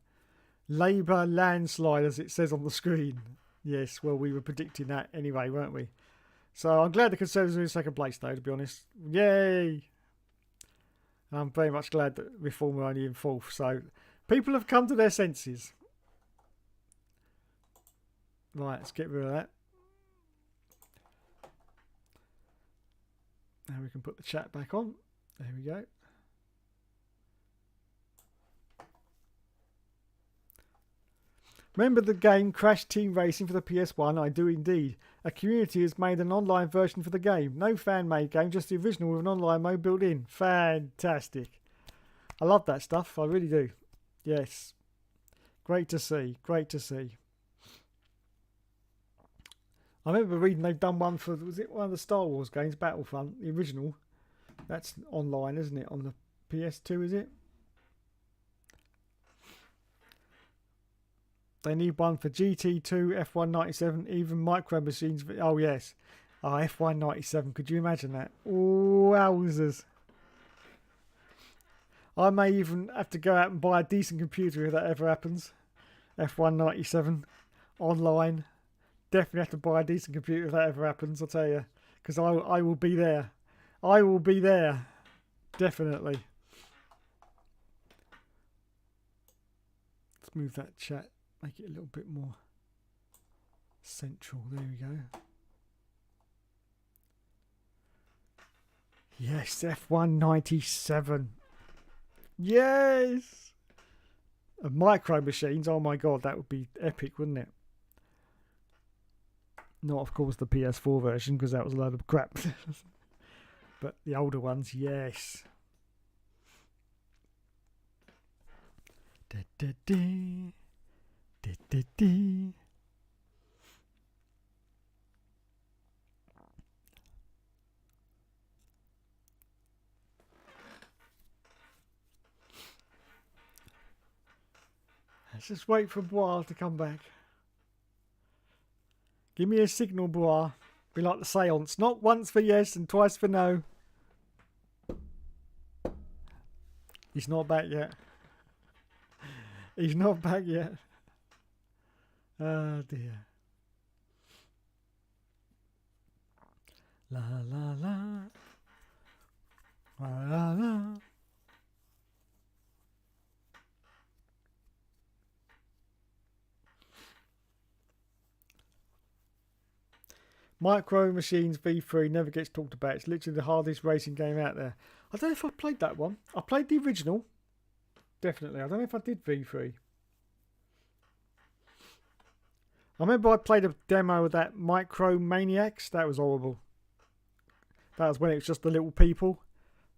B: Labour landslide, as it says on the screen. Yes, well, we were predicting that anyway, weren't we? So I'm glad the Conservatives are in second place, though, to be honest. Yay! And I'm very much glad that Reform are only in fourth. So people have come to their senses. Right, let's get rid of that. Now we can put the chat back on. There we go. Remember the game Crash Team Racing for the PS1? I do indeed. A community has made an online version for the game. No fan-made game, just the original with an online mode built in. Fantastic. I love that stuff. I really do. Yes. Great to see. Great to see. I remember reading they've done one for, was it one of the Star Wars games, Battlefront, the original? That's online, isn't it? On the PS2, is it? They need one for GT2, F197, even Micro Machines. Oh, yes. Oh, F197. Could you imagine that? Wowzers. I may even have to go out and buy a decent computer if that ever happens. F197 online. Definitely have to buy a decent computer if that ever happens, I'll tell you. Because I will be there. I will be there. Definitely. Let's move that chat. Make it a little bit more central. There we go. Yes, F197. Yes! Micro Machines. Oh my god, that would be epic, wouldn't it? Not, of course, the PS4 version, because that was a load of crap. But the older ones, yes. Da, da, da. Da, da, da. Let's just wait for Bois to come back. Give me a signal, Bois. Be like the seance. Not once for yes and twice for no. He's not back yet. He's not back yet. Oh dear. La la la. La la la. Micro Machines V3 never gets talked about. It's literally the hardest racing game out there. I don't know if I played that one. I played the original. Definitely. I don't know if I did V3. I remember I played a demo of that Micro Maniacs. That was horrible. That was when it was just the little people.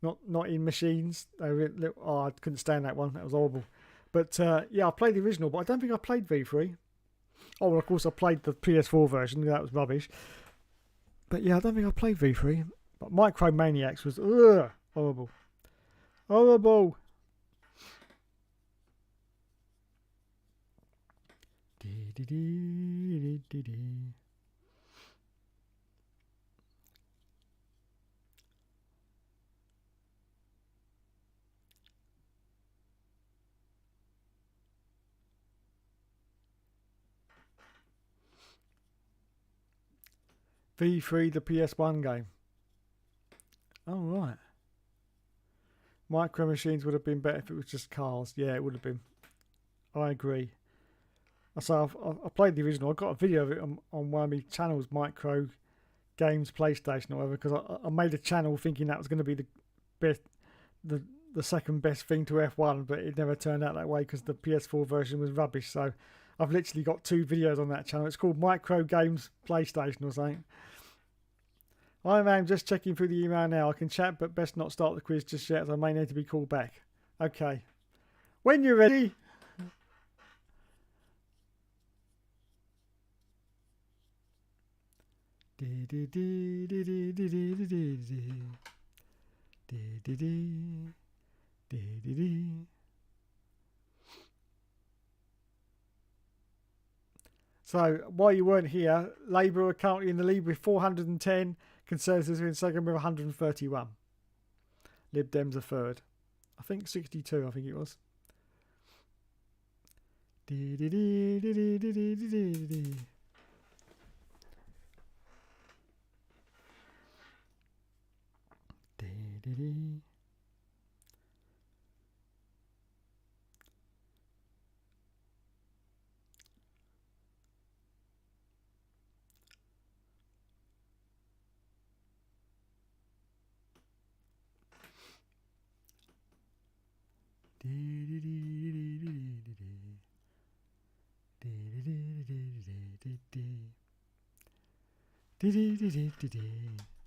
B: Not in machines. They were little, oh, I couldn't stand that one. That was horrible. But yeah, I played the original, but I don't think I played V3. Oh, well, of course I played the PS4 version. That was rubbish. But yeah, I don't think I played V3. But Micro Maniacs was horrible. Horrible. V3, the PS1 game. Oh, right. Micro Machines would have been better if it was just cars. Yeah, it would have been. I agree. So I played the original. I got a video of it on one of my channels, Micro Games PlayStation or whatever, because I made a channel thinking that was going to be the best, the second best thing to F1, but it never turned out that way because the PS4 version was rubbish. So I've literally got 2 videos on that channel. It's called Micro Games PlayStation or something. Hi, man. Just checking through the email now. I can chat, but best not start the quiz just yet, as I may need to be called back. Okay. When you're ready. So, while you weren't here, Labour are currently in the lead with 410. Conservatives are in second with 131. Lib Dems are third. I think 62, I think it was.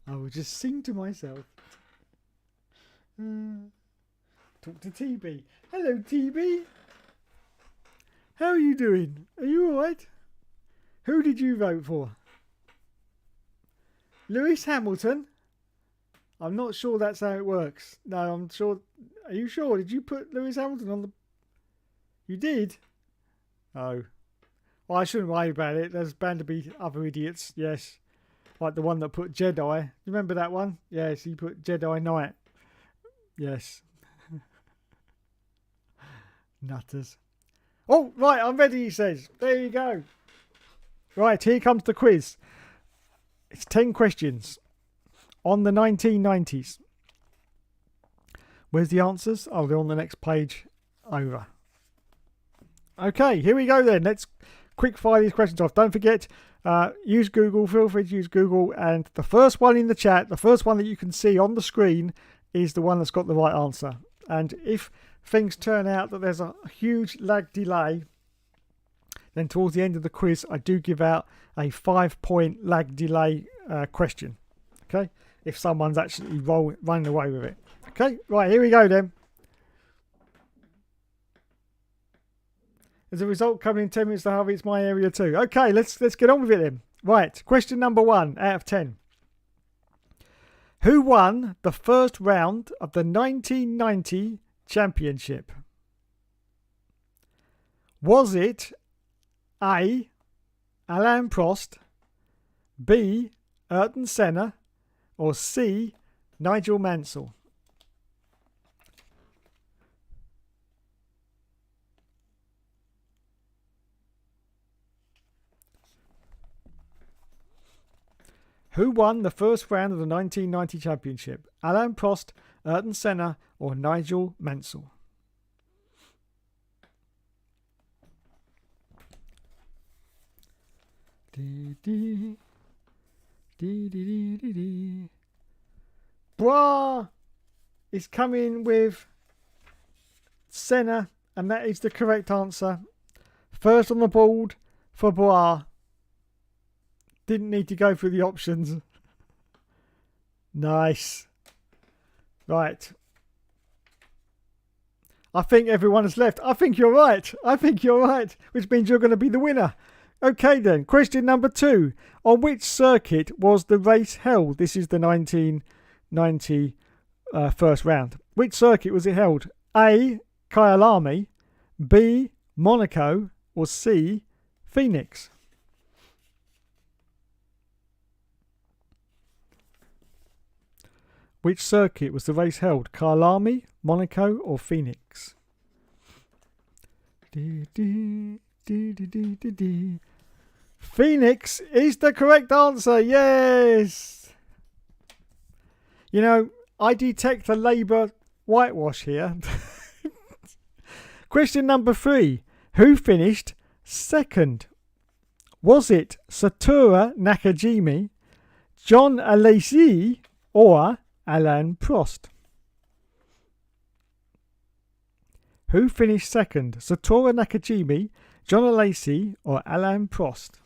B: I will just sing to myself. Talk to TB. Hello, TB. How are you doing? Are you alright? Who did you vote for? Lewis Hamilton? I'm not sure that's how it works. No, I'm sure. Are you sure? Did you put Lewis Hamilton on the... You did? Oh. Well, I shouldn't worry about it. There's bound to be other idiots. Yes. Like the one that put Jedi. You remember that one? Yes, he put Jedi Knight. Yes. Nutters. Oh, right, I'm ready, he says. There you go. Right, here comes the quiz. It's 10 questions on the 1990s. Where's the answers? Oh, they're on the next page over. Okay, here we go then. Let's quick fire these questions off. Don't forget, use Google. Feel free to use Google. And the first one in the chat, the first one that you can see on the screen is the one that's got the right answer. And if things turn out that there's a huge lag delay, then towards the end of the quiz, I do give out a 5-point lag delay question. Okay, if someone's actually running away with it. Okay, right, here we go then. There's a result coming in 10 minutes to Harvey. It's my area too. Okay, let's get on with it then. Right, question number 1 out of 10. Who won the first round of the 1990 championship? Was it A. Alain Prost, B. Ayrton Senna, or C. Nigel Mansell? Who won the first round of the 1990 championship? Alain Prost, Ayrton Senna, or Nigel Mansell? Bois is coming with Senna, and that is the correct answer. First on the board for Bois. Didn't need to go through the options. Nice. Right. I think everyone has left. I think you're right. Which means you're going to be the winner. Okay then. Question number 2. On which circuit was the race held? This is the 1990 first round. Which circuit was it held? A. Kyalami, B. Monaco, or C. Phoenix? Which circuit was the race held? Kyalami, Monaco, or Phoenix? Phoenix is the correct answer. Yes. You know, I detect a Labour whitewash here. Question number 3. Who finished second? Was it Satoru Nakajima, John Alesi, or Alain Prost? Who finished second? Satoru Nakajima, John Alesi, or Alain Prost?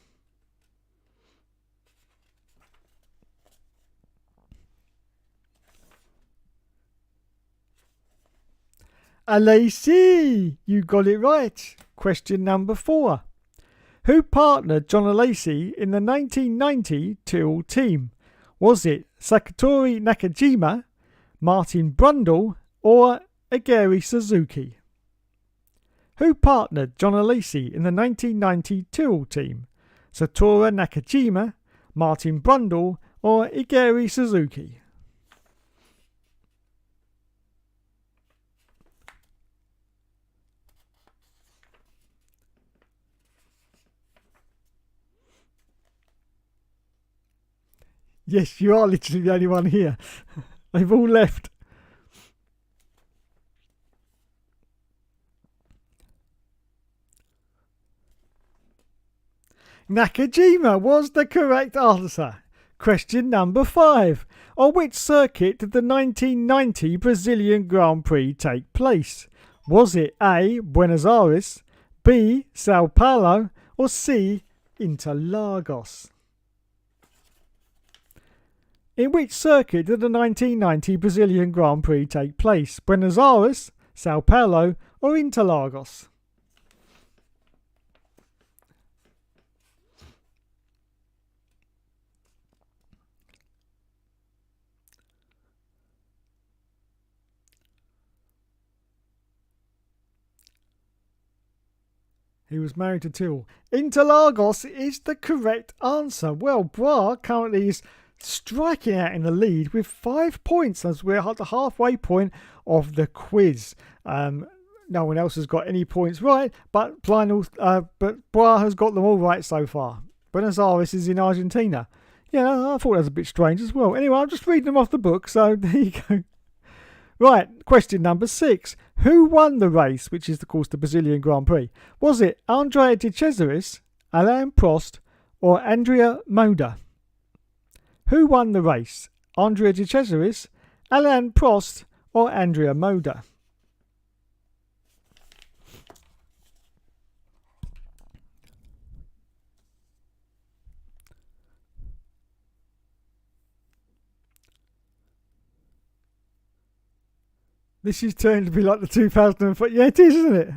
B: Alesi! You got it right. Question number 4. Who partnered John Alesi in the 1990 Tyrrell team? Was it Sakatori Nakajima, Martin Brundle, or Aguri Suzuki? Who partnered John Alesi in the 1990 Tyrrell team? Satoru Nakajima, Martin Brundle, or Aguri Suzuki? Yes, you are literally the only one here. They've all left. Nakajima was the correct answer. Question number 5. On which circuit did the 1990 Brazilian Grand Prix take place? Was it A. Buenos Aires, B. Sao Paulo, or C. Interlagos? In which circuit did the 1990 Brazilian Grand Prix take place? Buenos Aires, Sao Paulo, or Interlagos? He was married to Tyrrell. Interlagos is the correct answer. Well, Bra currently is striking out in the lead with 5 points as we're at the halfway point of the quiz. No one else has got any points right, but Bra has got them all right so far. Buenos Aires is in Argentina. Yeah, I thought that was a bit strange as well. Anyway, I'm just reading them off the book, so there you go. Right, question number 6. Who won the race, which is, of course, the Brazilian Grand Prix? Was it Andrea de Cesaris, Alain Prost, or Andrea Moda? Who won the race? Andrea de Cesaris, Alain Prost, or Andrea Moda? This is turning to be like the 2004. Yeah, it is, isn't it?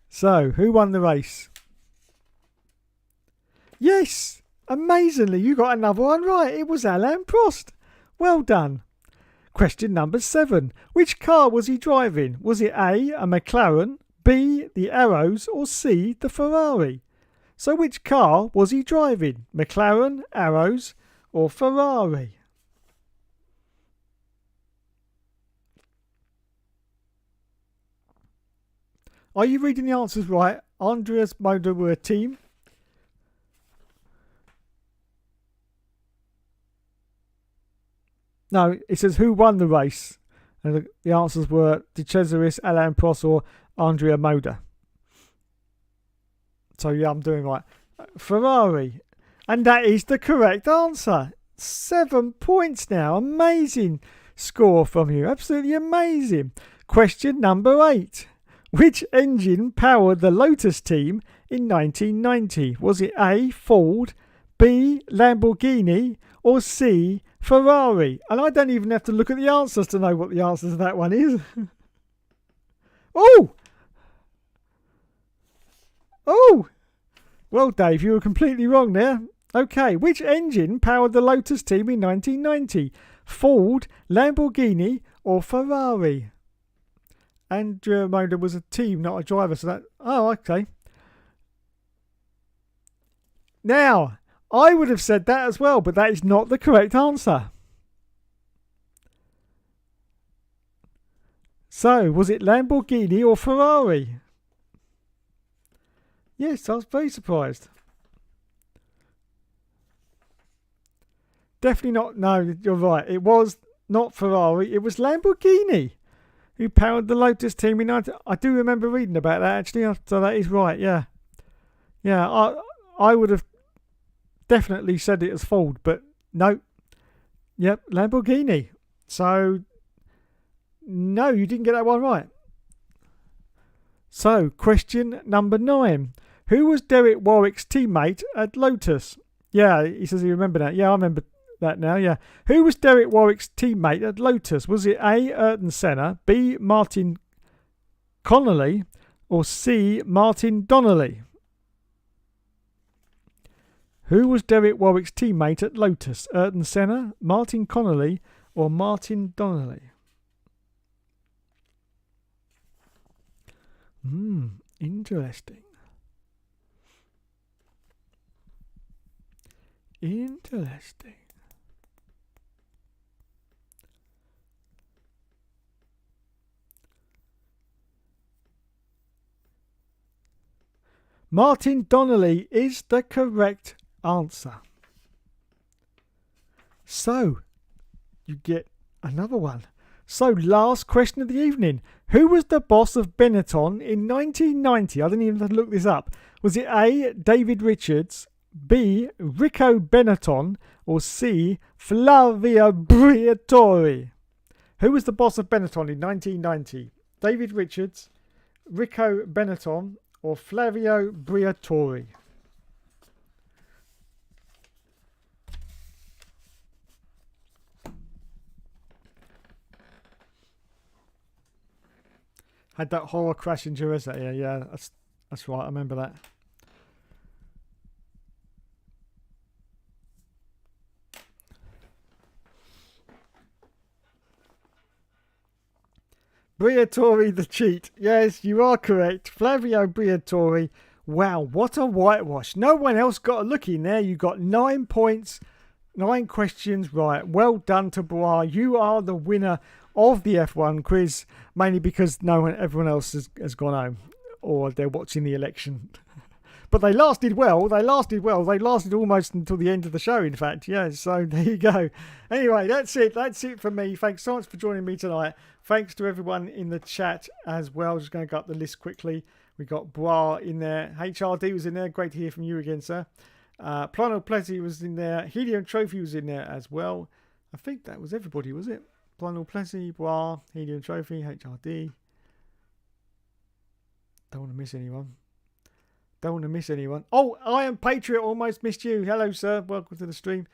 B: So, who won the race? Yes! Amazingly, you got another one right. It was Alain Prost. Well done. Question number 7. Which car was he driving? Was it A, a McLaren, B, the Arrows, or C, the Ferrari? So which car was he driving? McLaren, Arrows, or Ferrari? Are you reading the answers right? Andreas Moda were a team. No, it says who won the race. And the answers were De Cesaris, Alain Prost, or Andrea Moda. So yeah, I'm doing right. Ferrari. And that is the correct answer. 7 points now. Amazing score from you. Absolutely amazing. Question number 8. Which engine powered the Lotus team in 1990? Was it A, Ford, B, Lamborghini, or C, Ferrari? And I don't even have to look at the answers to know what the answer to that one is. Oh! Oh! Well, Dave, you were completely wrong there. Okay, which engine powered the Lotus team in 1990? Ford, Lamborghini, or Ferrari? Andrea Moda was a team, not a driver, so that... Oh, okay. Now, I would have said that as well, but that is not the correct answer. So, was it Lamborghini or Ferrari? Yes, I was very surprised. Definitely not. No, you're right. It was not Ferrari. It was Lamborghini who powered the Lotus team in 19... I do remember reading about that, actually. So that is right, yeah. Yeah, I would have definitely said it as Ford, but no. Yep, Lamborghini. So, no, you didn't get that one right. So, question number 9. Who was Derek Warwick's teammate at Lotus? Yeah, he says he remembered that. Yeah, I remember that now, yeah. Who was Derek Warwick's teammate at Lotus? Was it A, Ayrton Senna, B, Martin Connolly, or C, Martin Donnelly? Who was Derek Warwick's teammate at Lotus? Ayrton Senna, Martin Connolly, or Martin Donnelly? Interesting. Interesting. Martin Donnelly is the correct answer. So, you get another one. So, last question of the evening. Who was the boss of Benetton in 1990? I didn't even have to look this up. Was it A, David Richards, B, Rico Benetton, or C, Flavio Briatore? Who was the boss of Benetton in 1990? David Richards, Rico Benetton, or Flavio Briatore? Had that horror crash in Jerez. Yeah, that's right. I remember that. Briatore the cheat. Yes, you are correct. Flavio Briatore. Wow, what a whitewash. No one else got a look in there. You got 9 points, 9 questions right. Well done to Bois. You are the winner of the F1 quiz, mainly because everyone else has gone home or they're watching the election. But they lasted well. They lasted almost until the end of the show, in fact. Yeah, so there you go. Anyway, that's it. That's it from me. Thanks so much for joining me tonight. Thanks to everyone in the chat as well. Just going to go up the list quickly. We got Bois in there. HRD was in there. Great to hear from you again, sir. Plano Plessy was in there. Helium Trophy was in there as well. I think that was everybody, was it? Plano Plessy, Bois, Helium Trophy, HRD. Don't want to miss anyone. Oh, I am Patriot. Almost missed you. Hello, sir. Welcome to the stream.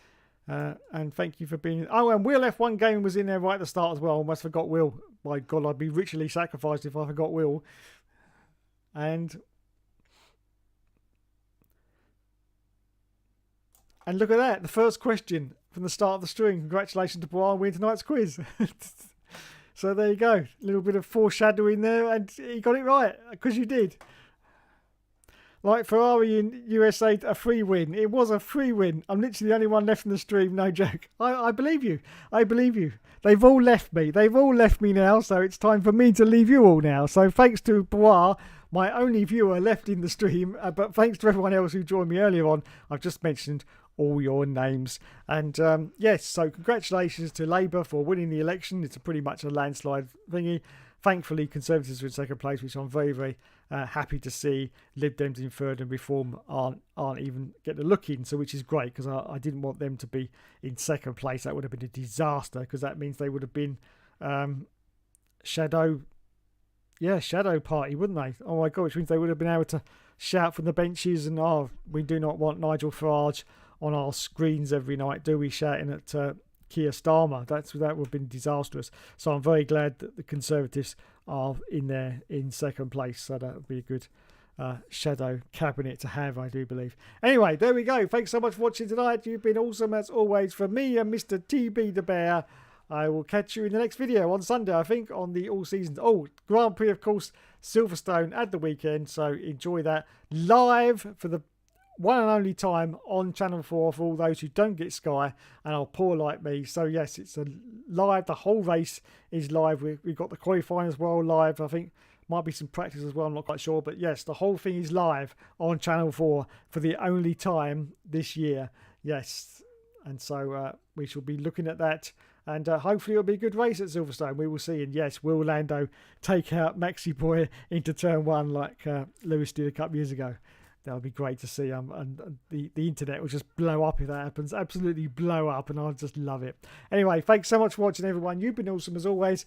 B: And thank you for being... Oh, and Will F1 Gaming was in there right at the start as well. Almost forgot Will. My God, I'd be ritually sacrificed if I forgot Will. And look at that. The first question from the start of the stream. Congratulations to Brian winning tonight's quiz. So there you go. A little bit of foreshadowing there, and he got it right, because you did. Like Ferrari in USA, a free win. It was a free win. I'm literally the only one left in the stream, no joke. I believe you. I believe you. They've all left me. They've all left me now, so it's time for me to leave you all now. So thanks to Bois, my only viewer left in the stream, but thanks to everyone else who joined me earlier on. I've just mentioned all your names. And yes, so congratulations to Labour for winning the election. It's pretty much a landslide thingy. Thankfully, Conservatives were in second place, which I'm very, very happy to see. Lib Dems in third, and Reform aren't even getting a look in, so which is great, because I didn't want them to be in second place. That would have been a disaster, because that means they would have been shadow party, wouldn't they? Oh my God, which means they would have been able to shout from the benches and, oh, we do not want Nigel Farage on our screens every night, do we, shouting at Keir Starmer. That would have been disastrous. So I'm very glad that the Conservatives are in second place. So that would be a good shadow cabinet to have, I do believe. Anyway, there we go. Thanks so much for watching tonight. You've been awesome as always from me and Mr. TB the Bear. I will catch you in the next video on Sunday, I think, on the All Seasons. Oh, Grand Prix, of course, Silverstone at the weekend. So enjoy that live for the one and only time on Channel 4 for all those who don't get Sky and are poor like me. So yes, it's a live. The whole race is live. We've got the qualifying as well live. I think might be some practice as well. I'm not quite sure. But yes, the whole thing is live on Channel 4 for the only time this year. Yes. And so we shall be looking at that. And hopefully it'll be a good race at Silverstone. We will see. And yes, will Lando take out Maxi Boy into turn one like Lewis did a couple of years ago? That would be great to see. And the internet will just blow up if that happens. Absolutely blow up. And I'll just love it. Anyway, thanks so much for watching, everyone. You've been awesome as always.